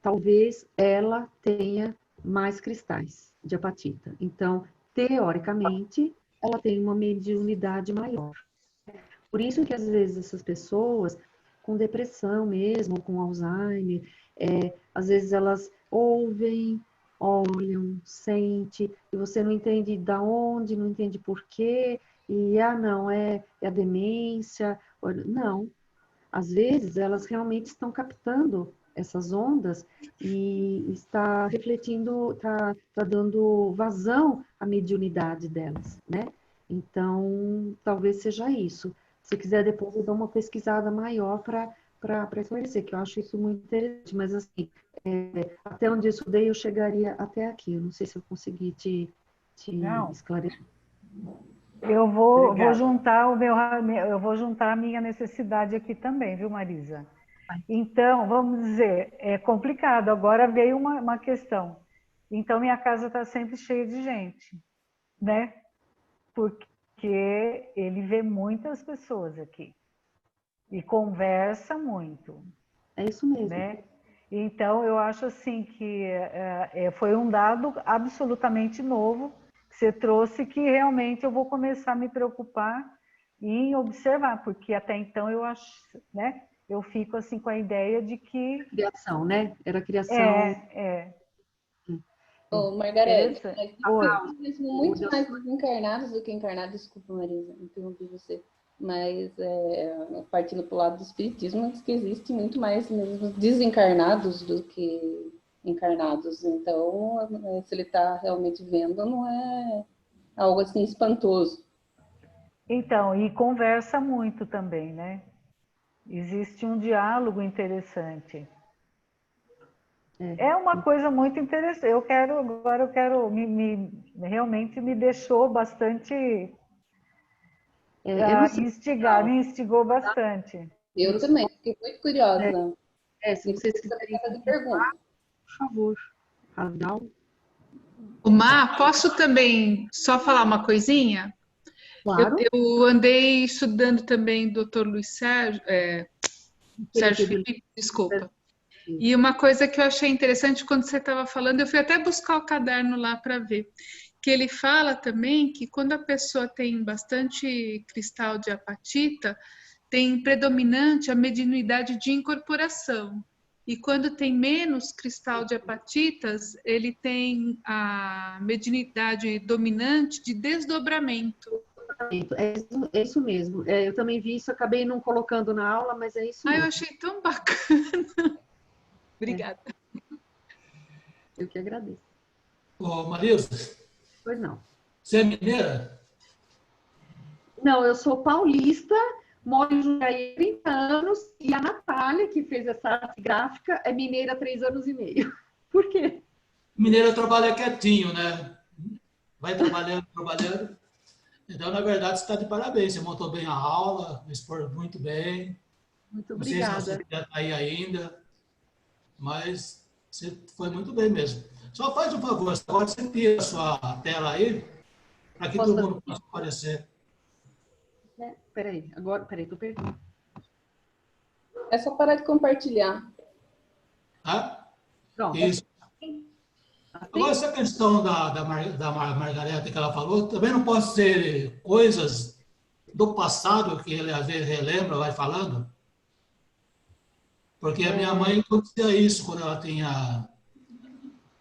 talvez ela tenha mais cristais de apatita. Então, teoricamente, ela tem uma mediunidade maior. Por isso que, às vezes, essas pessoas com depressão mesmo, com Alzheimer, às vezes elas ouvem, olham, sentem, e você não entende da onde, não entende por quê, e, não, é a demência. Não. Às vezes, elas realmente estão captando essas ondas e está refletindo, está dando vazão à mediunidade delas, né? Então, talvez seja isso. Se quiser, depois eu dou uma pesquisada maior para esclarecer, que eu acho isso muito interessante. Mas, assim, até onde eu estudei, eu chegaria até aqui. Eu não sei se eu consegui te esclarecer. Eu vou juntar eu vou juntar a minha necessidade aqui também, viu, Marisa? Então, vamos dizer, é complicado. Agora veio uma questão. Então, minha casa está sempre cheia de gente, né? Porque ele vê muitas pessoas aqui e conversa muito. É isso mesmo. Né? Então, eu acho assim que foi um dado absolutamente novo que você trouxe, que realmente eu vou começar a me preocupar em observar, porque até então eu acho, né? Eu fico assim com a ideia de que... Criação, né? Era criação... Ô, Margarete, Oi. mesmo muito mais desencarnados do que encarnados, desculpa, Marisa, interrompi você, mas partindo para o lado do espiritismo, diz que existe muito mais mesmo desencarnados do que encarnados. Então, se ele está realmente vendo, não é algo assim espantoso. Então, e conversa muito também, né? Existe um diálogo interessante. É uma coisa muito interessante. Agora eu quero realmente me deixou bastante me instigou bastante. Eu também, fiquei muito curiosa. Se vocês quiserem fazer pergunta, por favor. Radal. Mar, posso também só falar uma coisinha? Claro. Eu andei estudando também Dr. Luiz Sérgio, Sérgio Felipe, desculpa. E uma coisa que eu achei interessante quando você estava falando, eu fui até buscar o caderno lá para ver, que ele fala também que quando a pessoa tem bastante cristal de apatita, tem predominante a mediunidade de incorporação. E quando tem menos cristal de apatitas, ele tem a mediunidade dominante de desdobramento. É isso mesmo. Eu também vi isso, acabei não colocando na aula, mas é isso mesmo. Eu achei tão bacana. Obrigada. Eu que agradeço. Ô, Marisa. Pois não. Você é mineira? Não, eu sou paulista, moro em Jundiaí há 30 anos, e a Natália, que fez essa arte gráfica, é mineira há 3 anos e meio. Por quê? Mineira trabalha quietinho, né? Vai trabalhando, trabalhando. Então, na verdade, você está de parabéns. Você montou bem a aula, expôs muito bem. Muito obrigada. Não sei se você está aí ainda, mas você foi muito bem mesmo. Só faz um favor, agora você tira a sua tela aí, para que todo mundo possa aparecer. Peraí, estou perdendo. É só parar de compartilhar. Tá? Pronto. Isso. Agora, essa questão da Margareta que ela falou, também não pode ser coisas do passado que ele às vezes relembra, vai falando? Porque a minha mãe acontecia isso quando ela tinha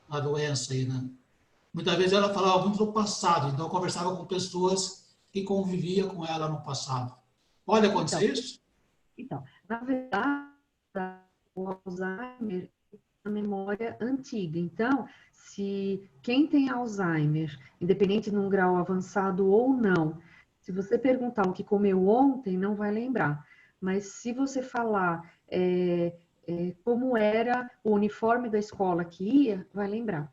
a doença aí, né? Muitas vezes ela falava muito do passado, então eu conversava com pessoas que conviviam com ela no passado. Pode acontecer isso? Então, na verdade, o Alzheimer é uma memória antiga. Então, se quem tem Alzheimer, independente de um grau avançado ou não, se você perguntar o que comeu ontem, não vai lembrar. Mas se você falar como era o uniforme da escola que ia, vai lembrar.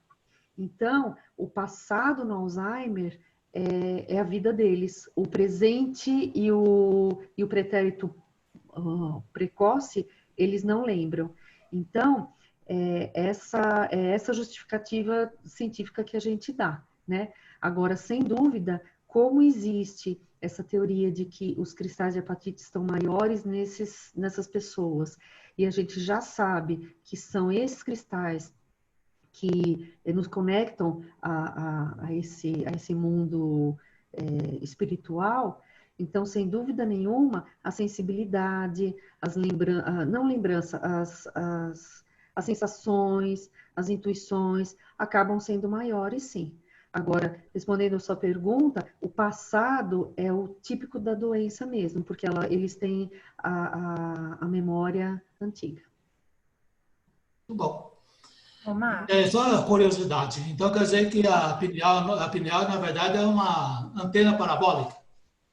Então, o passado no Alzheimer é a vida deles. O presente e o pretérito precoce, eles não lembram. Então, essa justificativa científica que a gente dá, né? Agora, sem dúvida, como existe essa teoria de que os cristais de apatite estão maiores nessas pessoas. E a gente já sabe que são esses cristais que nos conectam a esse mundo espiritual. Então, sem dúvida nenhuma, a sensibilidade, as sensações, as intuições acabam sendo maiores, sim. Agora, respondendo a sua pergunta, o passado é o típico da doença mesmo, porque eles têm a memória antiga. Muito bom. Omar. Só curiosidade. Então, quer dizer que a pineal, na verdade, é uma antena parabólica?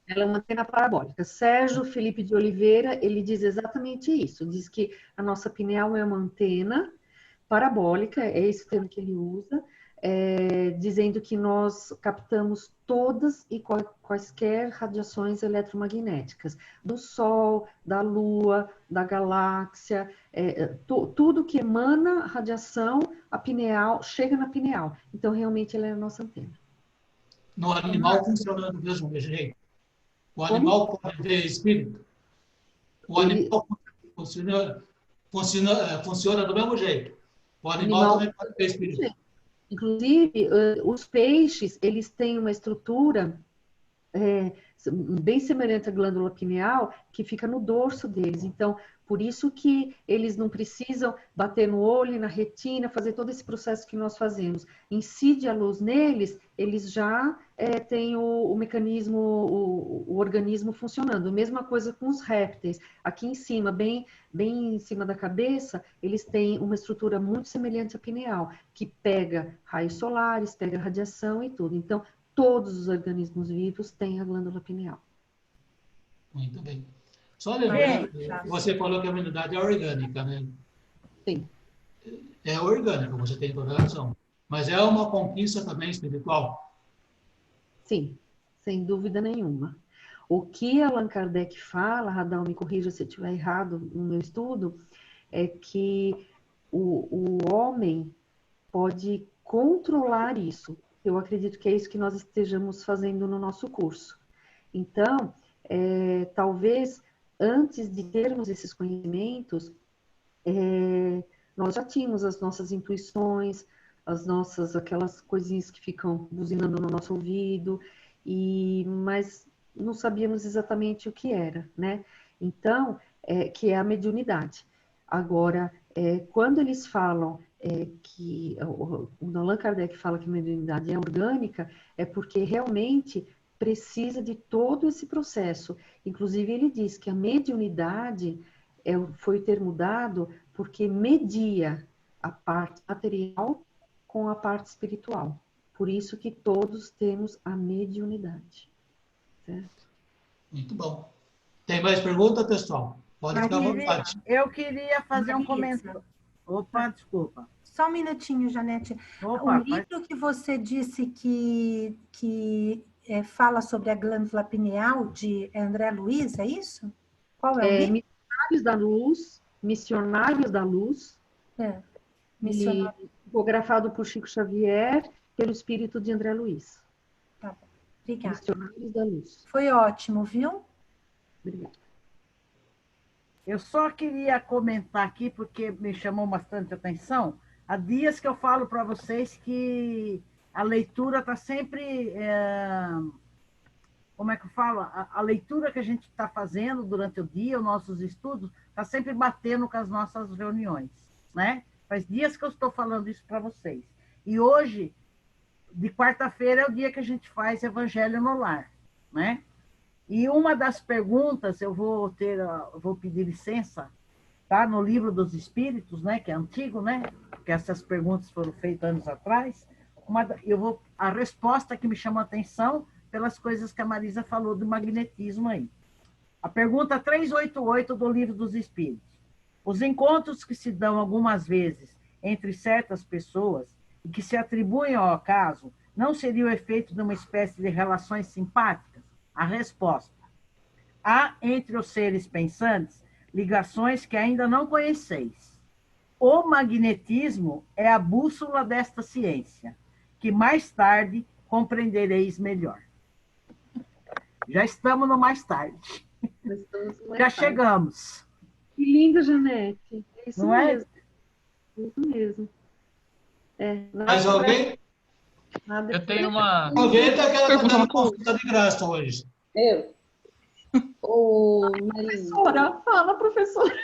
Ela é uma antena parabólica. Sérgio Felipe de Oliveira, ele diz exatamente isso. Diz que a nossa pineal é uma antena parabólica, é esse termo que ele usa, dizendo que nós captamos todas e quaisquer radiações eletromagnéticas, do Sol, da Lua, da galáxia, tudo que emana radiação, a pineal, chega na pineal. Então, realmente, ela é a nossa antena. No animal funciona do mesmo jeito? O animal pode ver espírito? O animal funciona do mesmo jeito? O animal também pode ver espírito? Inclusive, os peixes, eles têm uma estrutura bem semelhante à glândula pineal, que fica no dorso deles. Então, por isso que eles não precisam bater no olho, na retina, fazer todo esse processo que nós fazemos. Incide a luz neles, eles já têm o mecanismo, o organismo funcionando. Mesma coisa com os répteis. Aqui em cima, bem em cima da cabeça, eles têm uma estrutura muito semelhante à pineal, que pega raios solares, pega radiação e tudo. Então, todos os organismos vivos têm a glândula pineal. Muito bem. Só lembrando, você falou que a imunidade é orgânica, né? Sim. É orgânica, você tem toda a razão. Mas é uma conquista também espiritual? Sim, sem dúvida nenhuma. O que Allan Kardec fala, Radal, me corrija se eu estiver errado no meu estudo, é que o homem pode controlar isso. Eu acredito que é isso que nós estejamos fazendo no nosso curso. Então, talvez antes de termos esses conhecimentos, nós já tínhamos as nossas intuições, aquelas coisinhas que ficam buzinando no nosso ouvido, mas não sabíamos exatamente o que era, né? Então, que é a mediunidade. Agora, quando eles falam que o Allan Kardec fala que a mediunidade é orgânica, é porque realmente precisa de todo esse processo. Inclusive, ele diz que a mediunidade foi o termo dado porque media a parte material com a parte espiritual. Por isso que todos temos a mediunidade. Certo? Muito bom. Tem mais pergunta, pessoal? Pode ficar à vontade. Eu queria fazer um comentário. Opa, desculpa. Só um minutinho, Janete. O livro que você disse que fala sobre a glândula pineal, de André Luiz, é isso? Qual é o livro? Missionários da Luz. Missionários da Luz. Psicografado por Chico Xavier, pelo espírito de André Luiz. Tá bom. Obrigada. Missionários da Luz. Foi ótimo, viu? Obrigada. Eu só queria comentar aqui, porque me chamou bastante atenção. Há dias que eu falo para vocês que a leitura está sempre... como é que eu falo? A leitura que a gente está fazendo durante o dia, os nossos estudos, está sempre batendo com as nossas reuniões, né? Faz dias que eu estou falando isso para vocês. E hoje, de quarta-feira, é o dia que a gente faz Evangelho no Lar, né? E uma das perguntas, eu vou pedir licença, tá? No Livro dos Espíritos, né? Que é antigo, né? Porque essas perguntas foram feitas anos atrás. A resposta que me chamou a atenção pelas coisas que a Marisa falou do magnetismo aí. A pergunta 388 do Livro dos Espíritos. Os encontros que se dão algumas vezes entre certas pessoas e que se atribuem ao acaso, não seria o efeito de uma espécie de relações simpáticas? A resposta: há entre os seres pensantes ligações que ainda não conheceis. O magnetismo é a bússola desta ciência, que mais tarde compreendereis melhor. Já estamos no mais tarde. Já chegamos. Que lindo, Janete. É isso Não é? mesmo. Isso mesmo. Mais alguém? Eu tenho uma... Alguém está querendo consulta de graça hoje. Eu. Ô, Marisa. Professora, fala, professora.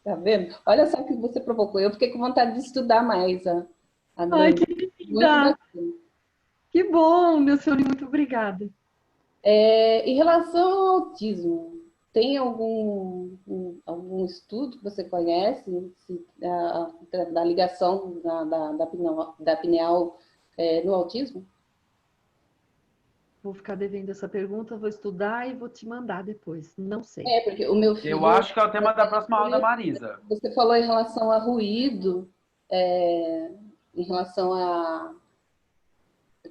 Tá vendo? Olha só o que você provocou. Eu fiquei com vontade de estudar mais a Ai, Glenda. que Muito linda. bacana. Que bom, meu senhor, muito obrigada. Em relação ao autismo, tem algum estudo que você conhece da ligação da pineal no autismo? Vou ficar devendo essa pergunta, vou estudar e vou te mandar depois. Não sei. Porque o meu filho... Eu acho que é o tema da próxima aula da Marisa. Você falou em relação a ruído, em relação a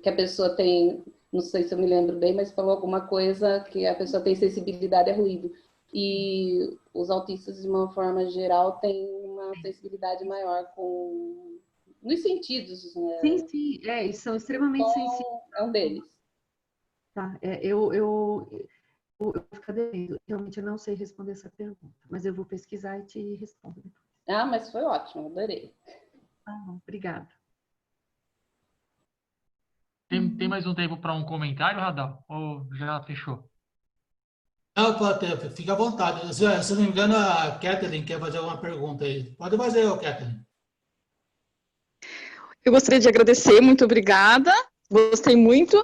que a pessoa tem, não sei se eu me lembro bem, mas falou alguma coisa que a pessoa tem sensibilidade a ruído. E os autistas, de uma forma geral, têm uma sensibilidade maior nos sentidos. Né? Sim, eles são extremamente sensíveis. É um deles. Tá, eu vou ficar devendo. Realmente eu não sei responder essa pergunta, mas eu vou pesquisar e te respondo depois. Ah, mas foi ótimo, adorei. Obrigada. Tem mais um tempo para um comentário, Radal? Ou já fechou? Não, fica à vontade. Se não me engano, a Catherine quer fazer alguma pergunta aí. Pode fazer, Catherine. Eu gostaria de agradecer, muito obrigada. Gostei muito.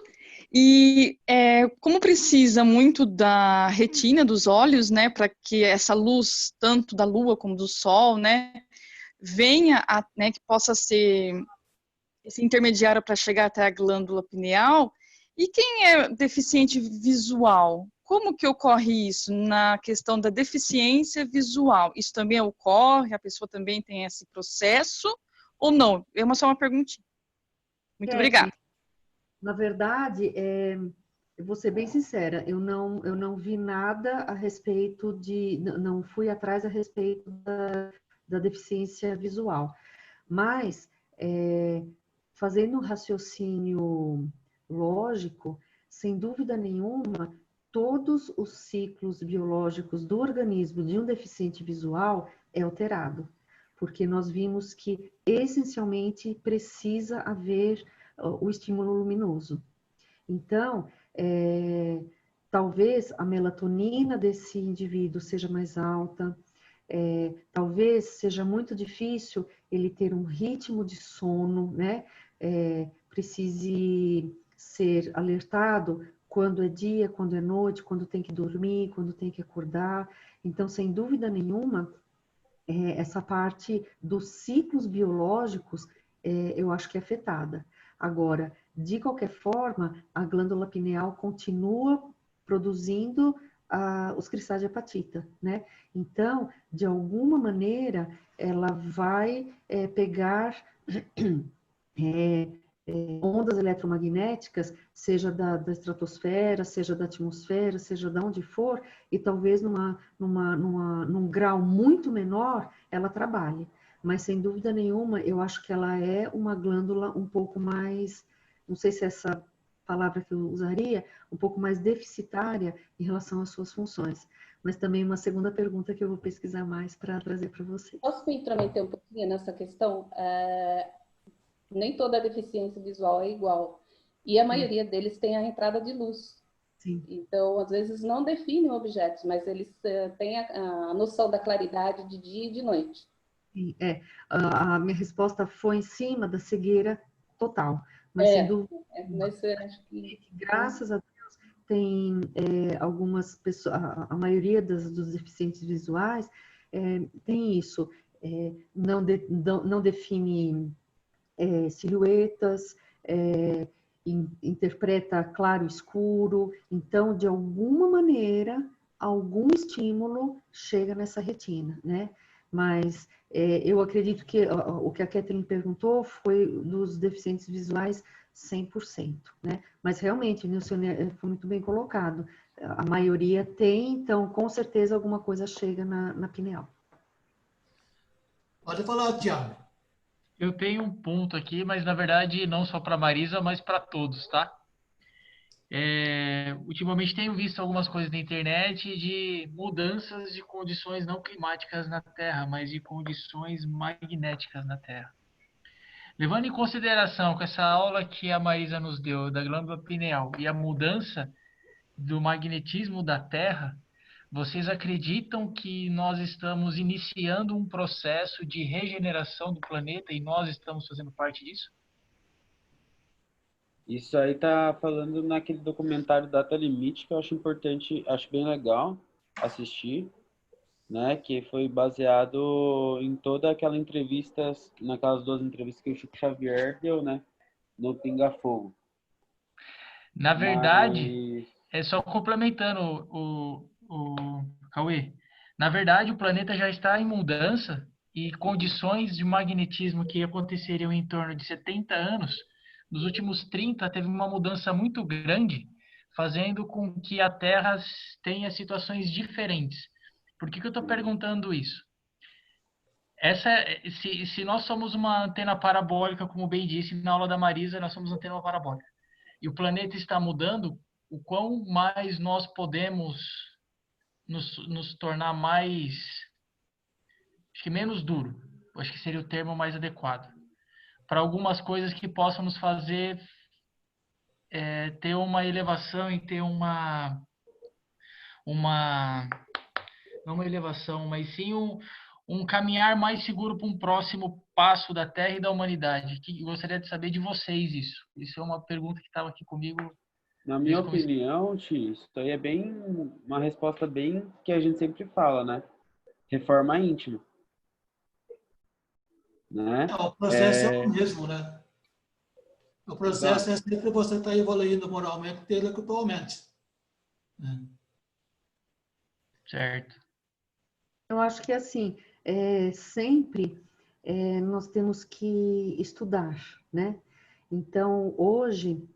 E como precisa muito da retina dos olhos, né, para que essa luz, tanto da lua como do sol, né, venha, né, que possa ser esse intermediário para chegar até a glândula pineal. E quem é deficiente visual? Como que ocorre isso na questão da deficiência visual? Isso também ocorre? A pessoa também tem esse processo? Ou não? É só uma perguntinha. Muito obrigada. Na verdade, eu vou ser bem sincera, eu não vi nada a respeito não fui atrás a respeito da deficiência visual. Mas, fazendo um raciocínio lógico, sem dúvida nenhuma, todos os ciclos biológicos do organismo de um deficiente visual é alterado, porque nós vimos que essencialmente precisa haver o estímulo luminoso. Então, talvez a melatonina desse indivíduo seja mais alta, talvez seja muito difícil ele ter um ritmo de sono, né? Precise ser alertado quando é dia, quando é noite, quando tem que dormir, quando tem que acordar. Então, sem dúvida nenhuma, essa parte dos ciclos biológicos, eu acho que é afetada. Agora, de qualquer forma, a glândula pineal continua produzindo os cristais de apatita, né? Então, de alguma maneira, ela vai pegar ondas eletromagnéticas, seja da estratosfera, seja da atmosfera, seja de onde for, e talvez num grau muito menor ela trabalhe. Mas, sem dúvida nenhuma, eu acho que ela é uma glândula um pouco mais, não sei se é essa palavra que eu usaria, um pouco mais deficitária em relação às suas funções. Mas também uma segunda pergunta que eu vou pesquisar mais para trazer para você. Posso me intrometer um pouquinho nessa questão? Nem toda deficiência visual é igual. E a maioria deles tem a entrada de luz. Sim. Então, às vezes, não definem objetos, mas eles têm a noção da claridade de dia e de noite. Sim, a minha resposta foi em cima da cegueira total. Mas, sem dúvida, mas eu acho que... graças a Deus, tem algumas pessoas, a maioria dos deficientes visuais tem isso, não define silhuetas, interpreta claro e escuro, então, de alguma maneira, algum estímulo chega nessa retina, né? Mas eu acredito que o que a Catherine perguntou foi dos deficientes visuais 100%, né? Mas realmente, Nilson, foi muito bem colocado. A maioria tem, então, com certeza, alguma coisa chega na pineal. Pode falar, Tiago. Eu tenho um ponto aqui, mas na verdade não só para Marisa, mas para todos, tá? Ultimamente tenho visto algumas coisas na internet de mudanças de condições não climáticas na Terra, mas de condições magnéticas na Terra. Levando em consideração que essa aula que a Marisa nos deu da glândula pineal e a mudança do magnetismo da Terra, vocês acreditam que nós estamos iniciando um processo de regeneração do planeta e nós estamos fazendo parte disso? Isso aí tá falando naquele documentário Data Limite, que eu acho importante, acho bem legal assistir, né? Que foi baseado em toda aquela entrevista, naquelas 2 entrevistas que o Chico Xavier deu, né? No Pinga Fogo. Na verdade, só complementando o Cauê, na verdade o planeta já está em mudança e condições de magnetismo que aconteceriam em torno de 70 anos, nos últimos 30 teve uma mudança muito grande, fazendo com que a Terra tenha situações diferentes. Por que eu estou perguntando isso? Se nós somos uma antena parabólica, como bem disse na aula da Marisa, nós somos antena parabólica, e o planeta está mudando, o quão mais nós podemos nos tornar mais, acho que menos duro, acho que seria o termo mais adequado, para algumas coisas que possam nos fazer ter uma elevação e ter não uma elevação, mas sim um caminhar mais seguro para um próximo passo da Terra e da humanidade. Que eu gostaria de saber de vocês isso. Isso é uma pergunta que estava aqui comigo. Na minha opinião, Ti, isso aí é bem uma resposta bem que a gente sempre fala, né? Reforma íntima. Né? O processo é o mesmo, né? O processo é sempre você estar evoluindo moralmente intelectualmente. Né? Certo. Eu acho que assim, sempre nós temos que estudar, né? Então, hoje,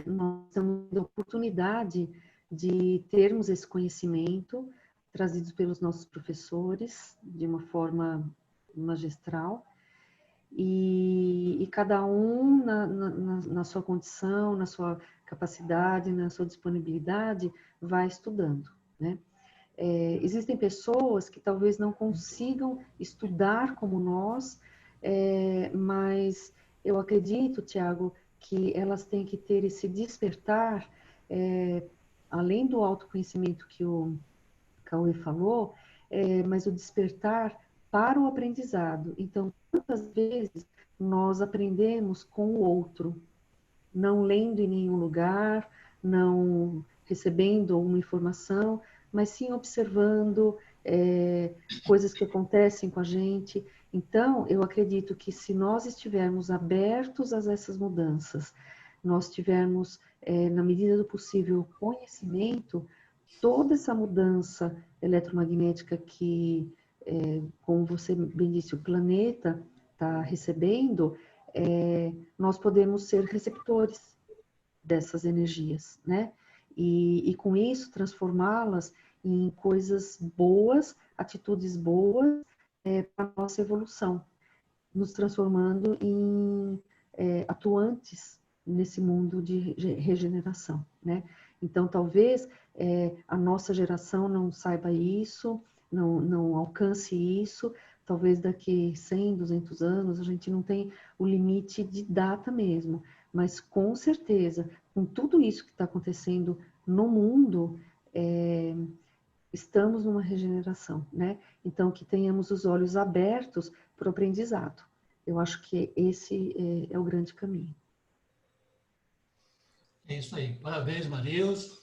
nós temos a oportunidade de termos esse conhecimento trazido pelos nossos professores de uma forma magistral, e cada um na sua condição, na sua capacidade, na sua disponibilidade, vai estudando, né? Existem pessoas que talvez não consigam estudar como nós, mas eu acredito, Tiago, que elas têm que ter esse despertar, além do autoconhecimento que o Cauê falou, mas o despertar para o aprendizado. Então, quantas vezes nós aprendemos com o outro, não lendo em nenhum lugar, não recebendo uma informação, mas sim observando coisas que acontecem com a gente. Então, eu acredito que se nós estivermos abertos a essas mudanças, nós tivermos, na medida do possível, conhecimento, toda essa mudança eletromagnética que, como você bem disse, o planeta está recebendo, nós podemos ser receptores dessas energias, né? E com isso transformá-las em coisas boas, atitudes boas para a nossa evolução, nos transformando em atuantes nesse mundo de regeneração, né? Então, talvez a nossa geração não saiba isso, não alcance isso, talvez daqui 100, 200 anos a gente não tem o limite de data mesmo, mas com certeza, com tudo isso que está acontecendo no mundo, estamos numa regeneração, né? Então, que tenhamos os olhos abertos para o aprendizado. Eu acho que esse é o grande caminho. É isso aí. Parabéns, Marilson.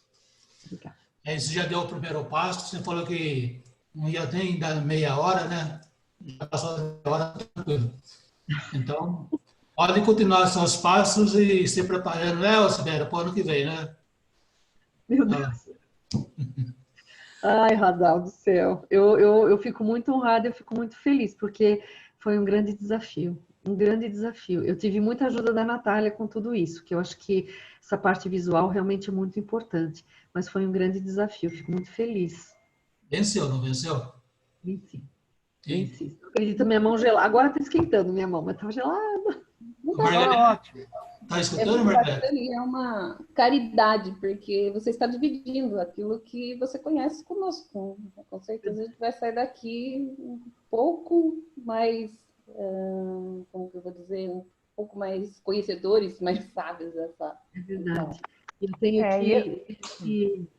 Obrigada. Você já deu o primeiro passo. Você falou que não ia nem dar meia hora, né? Já passou meia hora, tranquilo. Então, pode continuar seus passos e se preparando, né, Sibéria, para o ano que vem, né? Meu Deus. Ai, Radal do céu. Eu fico muito honrada, eu fico muito feliz, porque foi um grande desafio. Um grande desafio. Eu tive muita ajuda da Natália com tudo isso, que eu acho que essa parte visual realmente é muito importante. Mas foi um grande desafio, fico muito feliz. Venceu, não venceu? Venci. Venci. Acredita, minha mão gelada. Agora está esquentando minha mão, mas estava gelada. Estava ótimo. Tá escutando, Margarete? É uma caridade, porque você está dividindo aquilo que você conhece conosco. Com certeza a gente vai sair daqui um pouco mais, como que eu vou dizer, um pouco mais conhecedores, mais sábios dessa. É verdade. Eu tenho que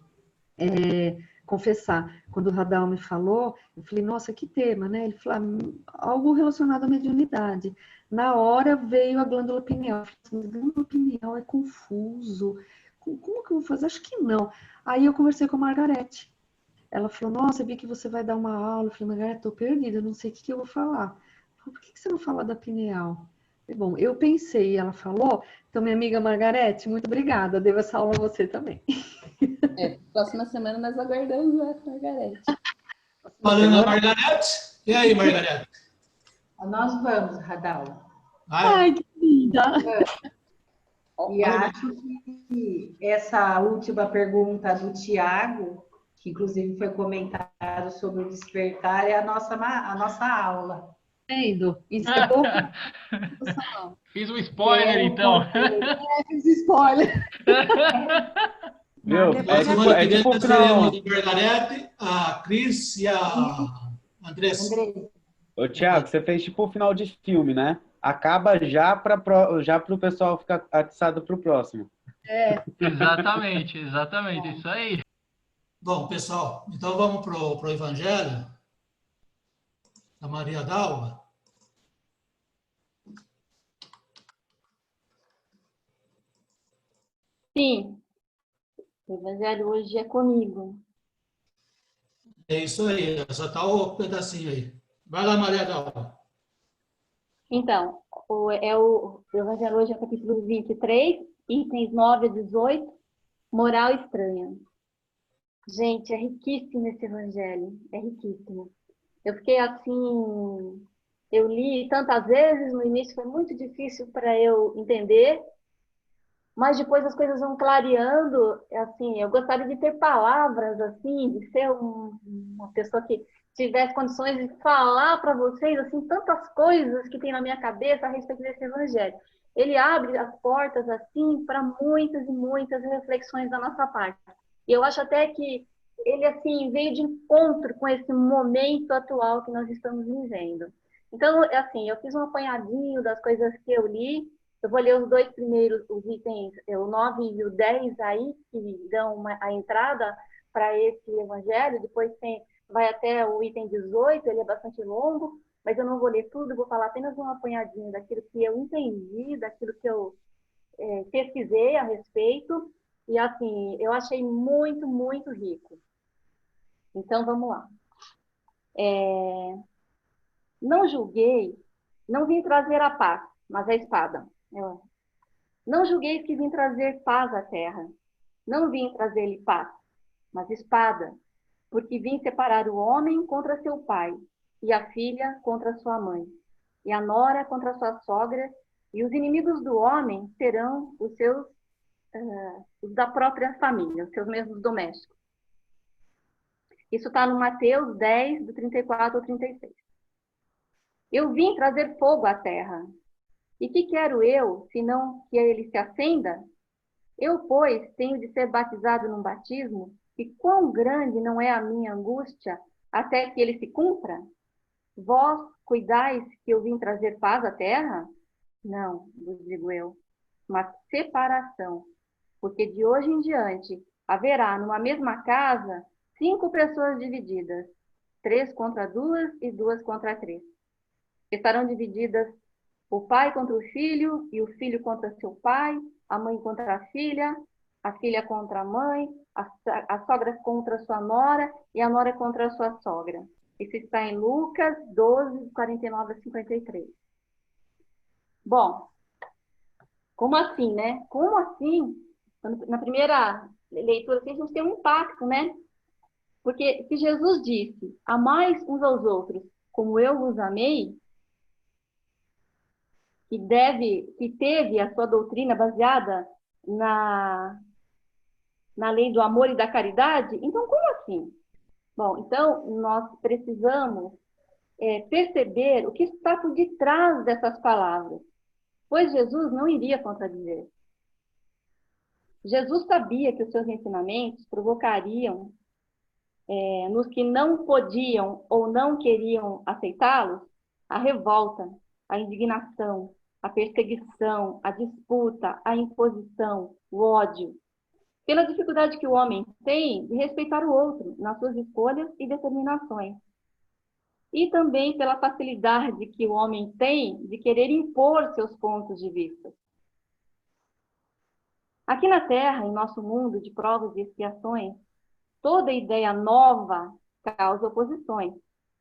confessar, quando o Radal me falou, eu falei, nossa, que tema, né? Ele falou, algo relacionado à mediunidade. Na hora veio a glândula pineal. Eu falei, assim, glândula pineal é confuso. Como que eu vou fazer? Acho que não. Aí eu conversei com a Margarete. Ela falou, nossa, eu vi que você vai dar uma aula. Eu falei, Margarete, estou perdida, eu não sei o que eu vou falar. Ela falou, por que você não fala da pineal? Bom, eu pensei, ela falou, então minha amiga Margarete, muito obrigada, devo essa aula a você também. Próxima semana nós aguardamos a Margarete. Falando a Margarete? E aí, Margarete? Nós vamos, Radal. Ai, que linda! E acho que essa última pergunta do Tiago, que inclusive foi comentado sobre o despertar, é a nossa aula. Vendo? Encerrou? Fiz um spoiler, então. Fiz spoiler. Meu, É tipo o final. A Margarete, a Cris e a Andressa. Ô, Thiago, você fez tipo o final de filme, né? Acaba já para o pessoal ficar atiçado para o próximo. Exatamente, isso aí. Bom, pessoal, então vamos pro Evangelho da Maria Dalva. Sim, o Evangelho hoje é comigo. É isso aí, só está o pedacinho aí. Vai lá, Maria Dalva. Então, o Evangelho hoje é o capítulo 23, itens 9 a 18, moral estranha. Gente, é riquíssimo esse Evangelho, é riquíssimo. Eu fiquei assim, eu li tantas vezes, no início foi muito difícil para eu entender, mas depois as coisas vão clareando, assim, eu gostaria de ter palavras, assim, de ser uma pessoa que tivesse condições de falar para vocês, assim, tantas coisas que tem na minha cabeça a respeito desse Evangelho. Ele abre as portas, assim, para muitas e muitas reflexões da nossa parte. E eu acho até que ele, assim, veio de encontro com esse momento atual que nós estamos vivendo. Então, assim, eu fiz um apanhadinho das coisas que eu li. Eu vou ler os dois primeiros, os itens, o 9 e o 10 aí, que dão a entrada para esse Evangelho. Depois vai até o item 18, ele é bastante longo, mas eu não vou ler tudo, vou falar apenas um apanhadinho daquilo que eu entendi, daquilo que eu pesquisei a respeito. E, assim, eu achei muito, muito rico. Então, vamos lá. Não julguei, não vim trazer a paz, mas a espada. Não julgueis que vim trazer paz à terra. Não vim trazer-lhe paz, mas espada, porque vim separar o homem contra seu pai, e a filha contra sua mãe, e a nora contra sua sogra, e os inimigos do homem serão os seus os da própria família, os seus mesmos domésticos. Isso está no Mateus 10, do 34 ao 36. Eu vim trazer fogo à terra. E que quero eu, senão que ele se acenda? Eu, pois, tenho de ser batizado num batismo, e quão grande não é a minha angústia até que ele se cumpra? Vós cuidais que eu vim trazer paz à terra? Não, vos digo eu, mas separação. Porque de hoje em diante haverá numa mesma casa 5 pessoas divididas, 3 contra 2 e 2 contra 3. Estarão divididas o pai contra o filho, e o filho contra seu pai, a mãe contra a filha contra a mãe, a sogra contra sua nora, e a nora contra a sua sogra. Isso está em Lucas 12, 49 a 53. Bom, como assim, né? Como assim? Na primeira leitura, assim, a gente tem um impacto, né? Porque se Jesus disse, amais uns aos outros como eu vos amei, que teve a sua doutrina baseada na lei do amor e da caridade, então como assim? Bom, então nós precisamos perceber o que está por detrás dessas palavras. pois Jesus não iria contradizer. Jesus sabia que os seus ensinamentos provocariam nos que não podiam ou não queriam aceitá-los a revolta, a indignação, a perseguição, a disputa, a imposição, o ódio, pela dificuldade que o homem tem de respeitar o outro nas suas escolhas e determinações. E também pela facilidade que o homem tem de querer impor seus pontos de vista. Aqui na Terra, em nosso mundo de provas e expiações, toda ideia nova causa oposições,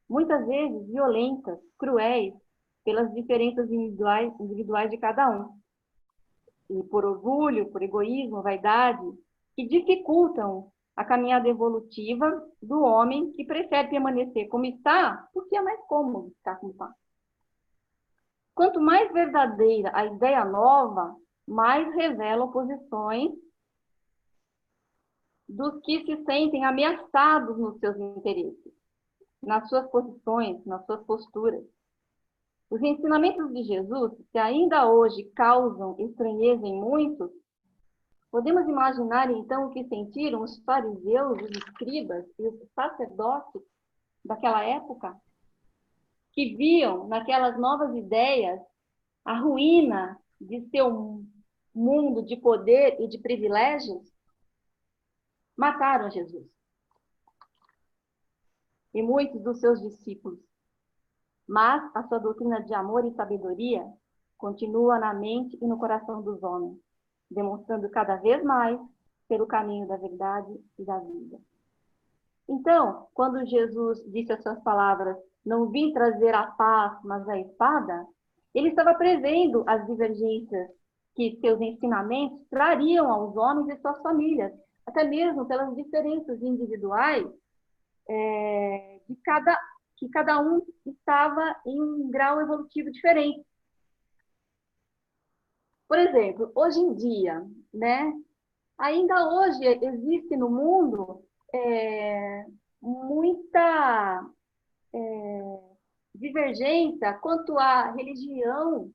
muitas vezes violentas, cruéis, pelas diferenças individuais de cada um. E por orgulho, por egoísmo, vaidade, que dificultam a caminhada evolutiva do homem que prefere permanecer como está, porque é mais cômodo ficar como está. Quanto mais verdadeira a ideia nova, mais revela oposições dos que se sentem ameaçados nos seus interesses, nas suas posições, nas suas posturas. Os ensinamentos de Jesus, que ainda hoje causam estranheza em muitos, podemos imaginar então o que sentiram os fariseus, os escribas e os sacerdotes daquela época, que viam naquelas novas ideias a ruína de seu mundo de poder e de privilégios. Mataram Jesus e muitos dos seus discípulos. Mas a sua doutrina de amor e sabedoria continua na mente e no coração dos homens, demonstrando cada vez mais pelo caminho da verdade e da vida. Então, quando Jesus disse as suas palavras, não vim trazer a paz, mas a espada, ele estava prevendo as divergências que seus ensinamentos trariam aos homens e suas famílias, até mesmo pelas diferenças individuais que cada um estava em um grau evolutivo diferente. Por exemplo, hoje em dia, né, ainda hoje existe no mundo muita divergência quanto à religião,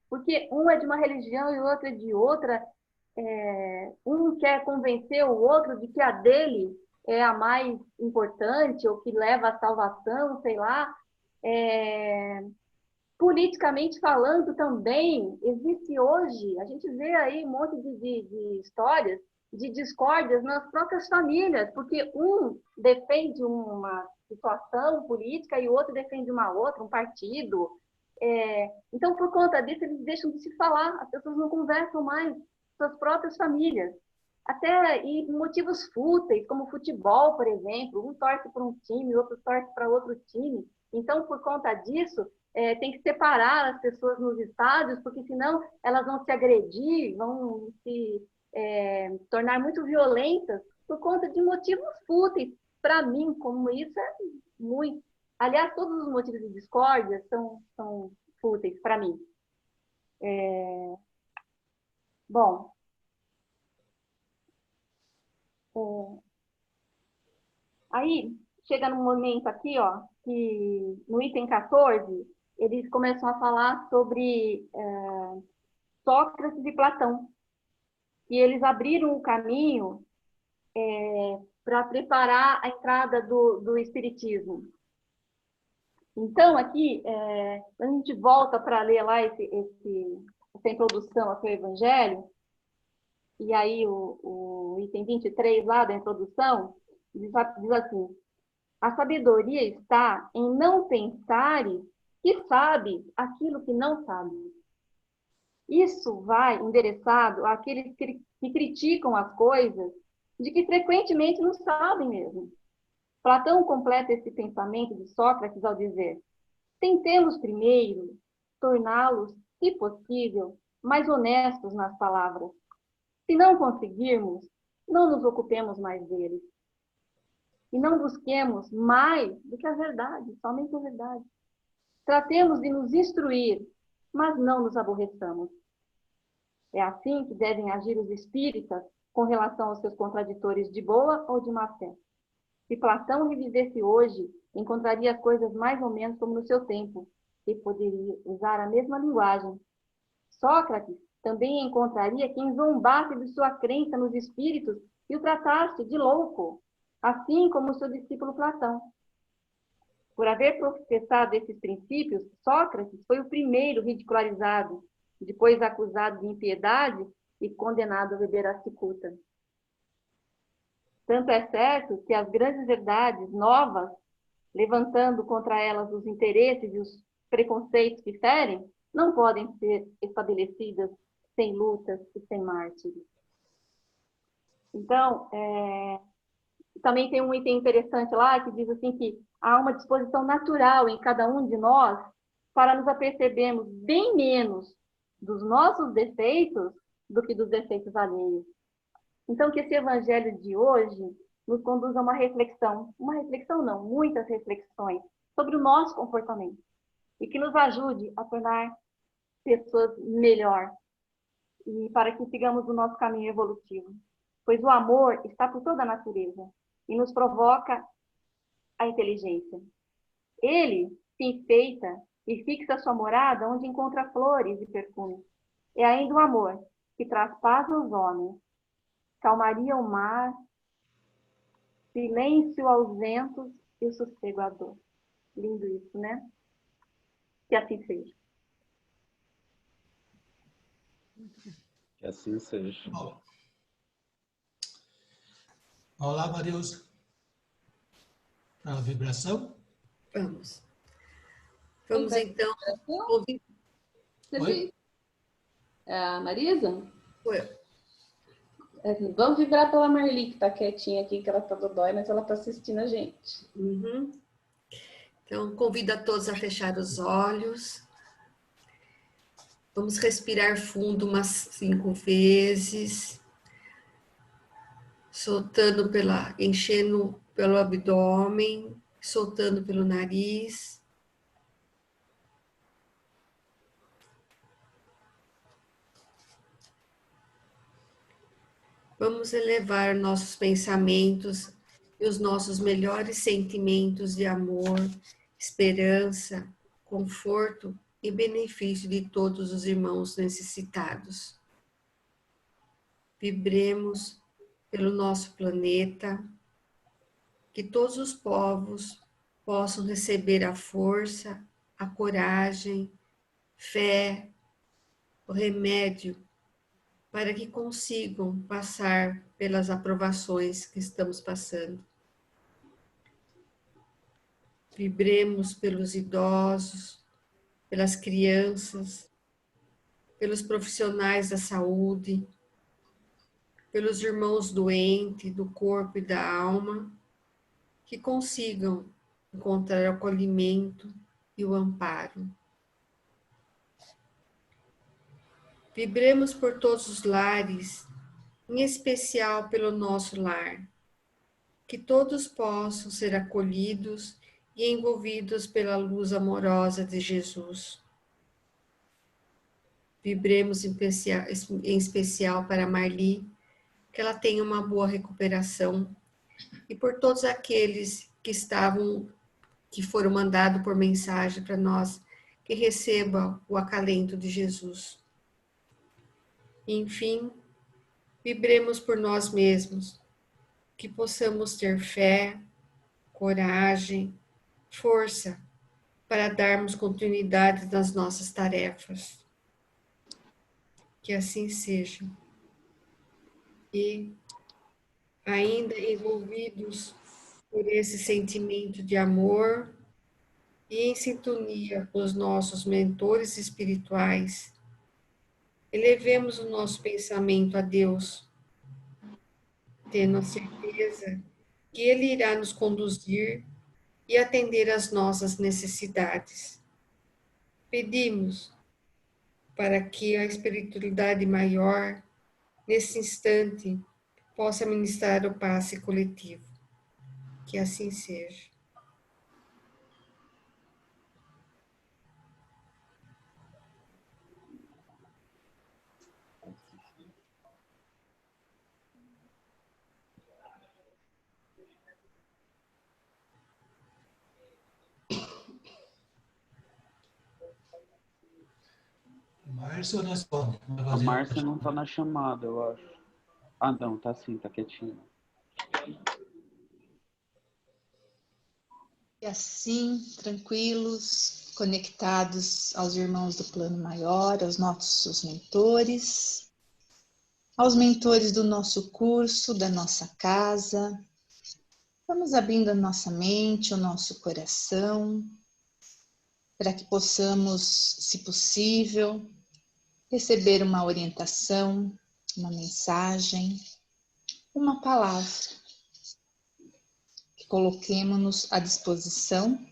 porque um é de uma religião e o outro é de outra. Um quer convencer o outro de que a dele é a mais importante ou que leva à salvação, sei lá. Politicamente falando também, existe hoje, a gente vê aí um monte de histórias de discórdias nas próprias famílias, porque um defende uma situação política e o outro defende uma outra, um partido. Então, por conta disso, eles deixam de se falar, as pessoas não conversam mais, suas próprias famílias. Até e motivos fúteis, como futebol, por exemplo, um torce para um time, outro torce para outro time. Então, por conta disso, tem que separar as pessoas nos estádios, porque senão elas vão se agredir, vão se tornar muito violentas por conta de motivos fúteis. Para mim, como isso é muito... Aliás, todos os motivos de discórdia são fúteis para mim. Bom, aí chega num momento aqui, ó, que no item 14, eles começam a falar sobre Sócrates e Platão. E eles abriram o caminho para preparar a entrada do Espiritismo. Então, aqui, a gente volta para ler lá essa introdução ao seu Evangelho, e aí o item 23 lá da introdução, diz assim: a sabedoria está em não pensares que sabes aquilo que não sabes. Isso vai endereçado àqueles que criticam as coisas de que frequentemente não sabem mesmo. Platão completa esse pensamento de Sócrates ao dizer: tentemos primeiro torná-los, se possível, mais honestos nas palavras. Se não conseguirmos, não nos ocupemos mais deles. E não busquemos mais do que a verdade, somente a verdade. Tratemos de nos instruir, mas não nos aborreçamos. É assim que devem agir os espíritas com relação aos seus contraditores de boa ou de má fé. Se Platão revivesse hoje, encontraria as coisas mais ou menos como no seu tempo, e poderia usar a mesma linguagem. Sócrates também encontraria quem zombasse de sua crença nos espíritos e o tratasse de louco, assim como seu discípulo Platão. Por haver professado esses princípios, Sócrates foi o primeiro ridicularizado, depois acusado de impiedade e condenado a beber a cicuta. Tanto é certo que as grandes verdades novas, levantando contra elas os interesses e os preconceitos que ferem, não podem ser estabelecidas sem lutas e sem mártires. Então, também tem um item interessante lá que diz assim que há uma disposição natural em cada um de nós para nos apercebermos bem menos dos nossos defeitos do que dos defeitos alheios. Então, que esse evangelho de hoje nos conduza a uma reflexão não, muitas reflexões sobre o nosso comportamento e que nos ajude a tornar pessoas melhor e para que sigamos o nosso caminho evolutivo. Pois o amor está por toda a natureza e nos provoca a inteligência. Ele se enfeita e fixa sua morada onde encontra flores e perfumes. É ainda o amor que traz paz aos homens, calmaria o mar, silêncio aos ventos e o sossego à dor. Lindo isso, né? Que assim seja. Que assim seja. Olá, Marilza. Para a vibração? Vamos. Vamos então ouvir. Oi? A Marisa? Oi. Vamos vibrar pela Marli, que está quietinha aqui, que ela está dodói, mas ela está assistindo a gente. Uhum. Então, convido a todos a fechar os olhos. Vamos respirar fundo umas 5 vezes. Soltando enchendo pelo abdômen, soltando pelo nariz. Vamos elevar nossos pensamentos e os nossos melhores sentimentos de amor, esperança, conforto e benefício de todos os irmãos necessitados. Vibremos pelo nosso planeta, que todos os povos possam receber a força, a coragem, fé, o remédio para que consigam passar pelas aprovações que estamos passando. Vibremos pelos idosos, pelas crianças, pelos profissionais da saúde, pelos irmãos doentes do corpo e da alma, que consigam encontrar o acolhimento e o amparo. Vibremos por todos os lares, em especial pelo nosso lar, que todos possam ser acolhidos e envolvidos pela luz amorosa de Jesus. Vibremos em especial para Marli, que ela tenha uma boa recuperação, e por todos aqueles que foram mandados por mensagem para nós, que recebam o acalento de Jesus. Enfim, vibremos por nós mesmos, que possamos ter fé, coragem, força para darmos continuidade nas nossas tarefas. Que assim seja. E ainda envolvidos por esse sentimento de amor e em sintonia com os nossos mentores espirituais, elevemos o nosso pensamento a Deus, tendo a certeza que Ele irá nos conduzir e atender às nossas necessidades. Pedimos para que a espiritualidade maior, nesse instante, possa ministrar o passe coletivo. Que assim seja. Márcia responde. A Márcia não está na chamada, eu acho. Ah, não, tá sim, tá quietinha. E assim, tranquilos, conectados aos irmãos do plano maior, aos nossos mentores, aos mentores do nosso curso, da nossa casa. Vamos abrindo a nossa mente, o nosso coração, para que possamos, se possível, receber uma orientação, uma mensagem, uma palavra. Que coloquemos-nos à disposição.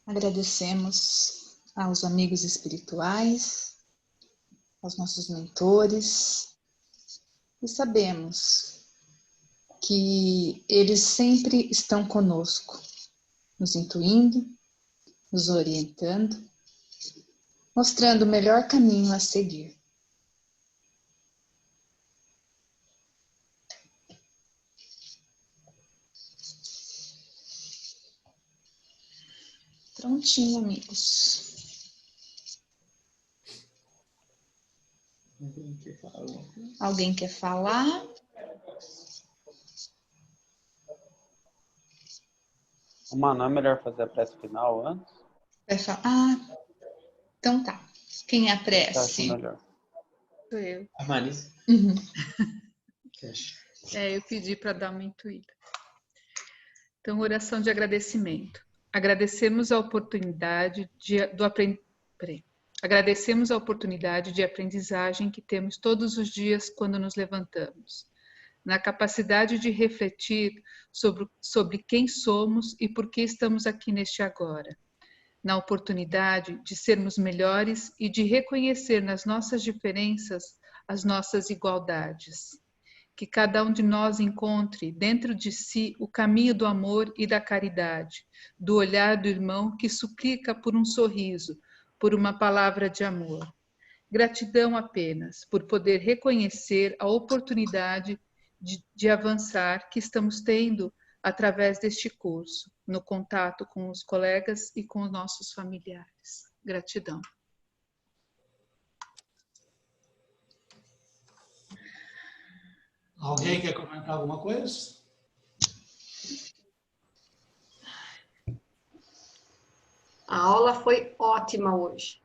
Agradecemos aos amigos espirituais, aos nossos mentores, e sabemos que eles sempre estão conosco, nos intuindo, nos orientando, mostrando o melhor caminho a seguir. Prontinho, amigos. Alguém quer falar? Não é melhor fazer a prece final antes? Vai falar? Ah, então tá. Quem é a prece? Acho melhor. Sou eu. A Marisa? Uhum. Eu pedi para dar uma intuída. Então, oração de agradecimento. Agradecemos a oportunidade Agradecemos a oportunidade de aprendizagem que temos todos os dias quando nos levantamos, na capacidade de refletir sobre quem somos e por que estamos aqui neste agora, na oportunidade de sermos melhores e de reconhecer nas nossas diferenças as nossas igualdades. Que cada um de nós encontre dentro de si o caminho do amor e da caridade, do olhar do irmão que suplica por um sorriso, por uma palavra de amor. Gratidão apenas por poder reconhecer a oportunidade de avançar que estamos tendo através deste curso, no contato com os colegas e com os nossos familiares. Gratidão. Alguém quer comentar alguma coisa? A aula foi ótima hoje.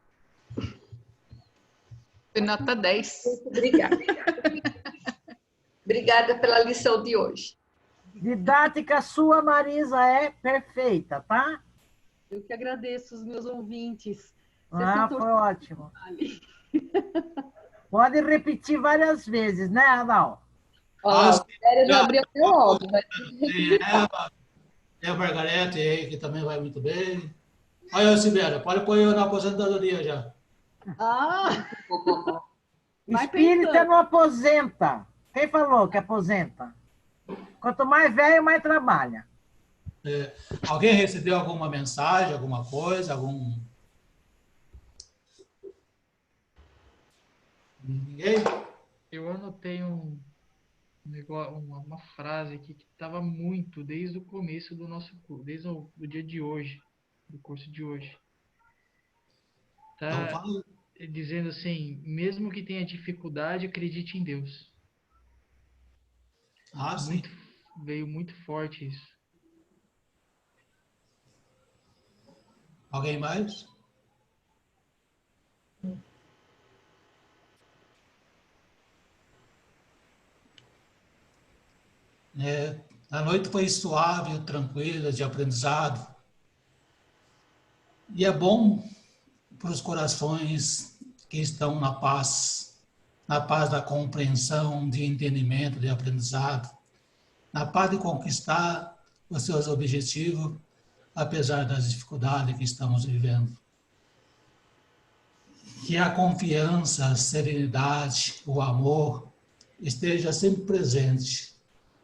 Foi nota 10. Muito obrigada. Obrigada pela lição de hoje. Didática sua, Marisa, é perfeita, tá? Eu que agradeço os meus ouvintes. Foi ótimo. Pode repetir várias vezes, né, Adal? Ó, Sibéria já abriu até logo. Tem a Margarete aí, que também vai muito bem. Olha, Sibéria, pode pôr eu na aposentadoria já. Ah! Espírita não aposenta. Quem falou que aposenta? Quanto mais velho, mais trabalha. Alguém recebeu alguma mensagem, alguma coisa, algum... Ninguém? Eu anotei uma frase aqui que estava muito desde o começo do nosso curso, desde o dia de hoje, do curso de hoje. Tá dizendo assim, mesmo que tenha dificuldade, acredite em Deus. Sim. Veio muito forte isso. Alguém mais? A noite foi suave, tranquila, de aprendizado. E é bom para os corações que estão na paz da compreensão, de entendimento, de aprendizado, na paz de conquistar os seus objetivos, apesar das dificuldades que estamos vivendo. Que a confiança, a serenidade, o amor esteja sempre presente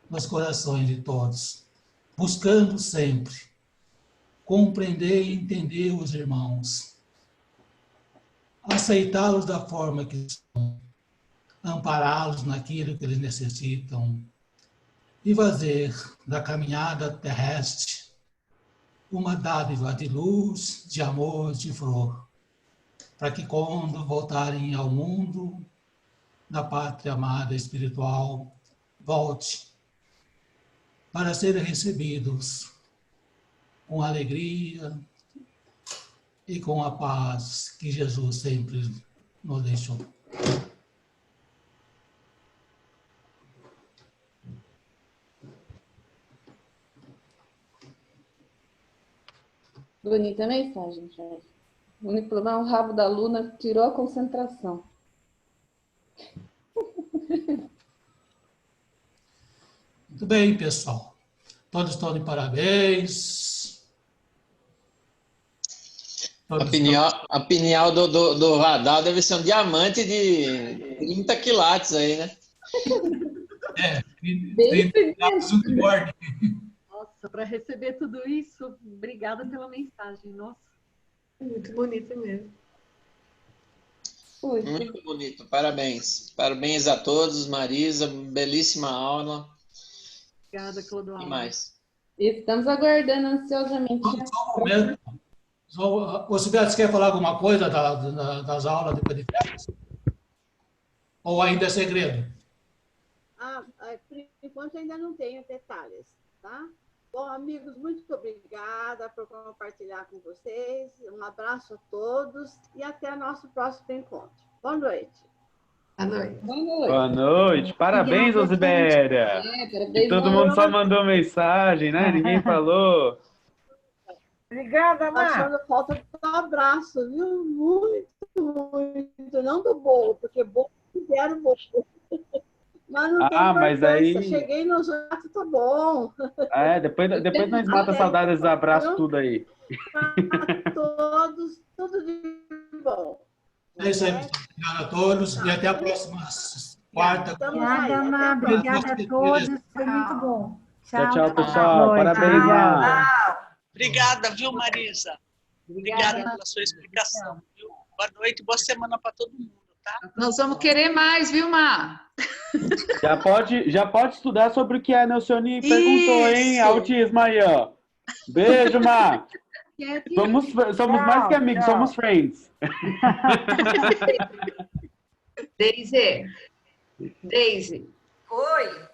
nos corações de todos, buscando sempre compreender e entender os irmãos, aceitá-los da forma que são, ampará-los naquilo que eles necessitam e fazer da caminhada terrestre uma dádiva de luz, de amor, de flor, para que quando voltarem ao mundo, da pátria amada espiritual, volte para serem recebidos com alegria e com a paz que Jesus sempre nos deixou. Bonita mensagem, Jorge. O único problema é o rabo da aluna tirou a concentração. Muito bem, pessoal. Todos estão de parabéns. A pineal do radar deve ser um diamante de 30 quilates aí, né? 30 quilates unicórnio. Nossa, para receber tudo isso, obrigada pela mensagem. Nossa. Muito bonito mesmo. Muito bonito, parabéns. Parabéns a todos, Marisa, belíssima aula. Obrigada, Clodoaldo. E mais? Estamos aguardando ansiosamente. Só um momento. Você quer falar alguma coisa das aulas depois de férias? Ou ainda é segredo? Por enquanto ainda não tenho detalhes, tá? Bom, amigos, muito obrigada por compartilhar com vocês. Um abraço a todos e até o nosso próximo encontro. Boa noite. Boa noite. Boa noite. Parabéns, Osibéria. E todo mundo só mandou mensagem, né? Ninguém falou. Obrigada, Mar. Achando falta do abraço, viu? Muito muito, não do bolo, porque bolo fizeram bolo. Mas não tem mas aí... Cheguei no jato, tá bom. Depois nós mata a saudade desses abraços tudo aí. Para todos, tudo de bom. É isso aí, pessoal. Obrigado a todos e até a próxima quarta. Obrigada, Ana. Obrigada a todos. Foi muito bom. Tchau, tchau, pessoal. Parabéns, Ana. Obrigada, viu, Marisa? Obrigada pela sua explicação. Viu? Boa noite, boa semana para todo mundo, tá? Nós vamos querer mais, viu, Má? Já pode estudar sobre o que a Nelcione perguntou, hein? Autismo aí, ó. Beijo, Má. Somos mais que amigos, somos friends. Daisy. Oi.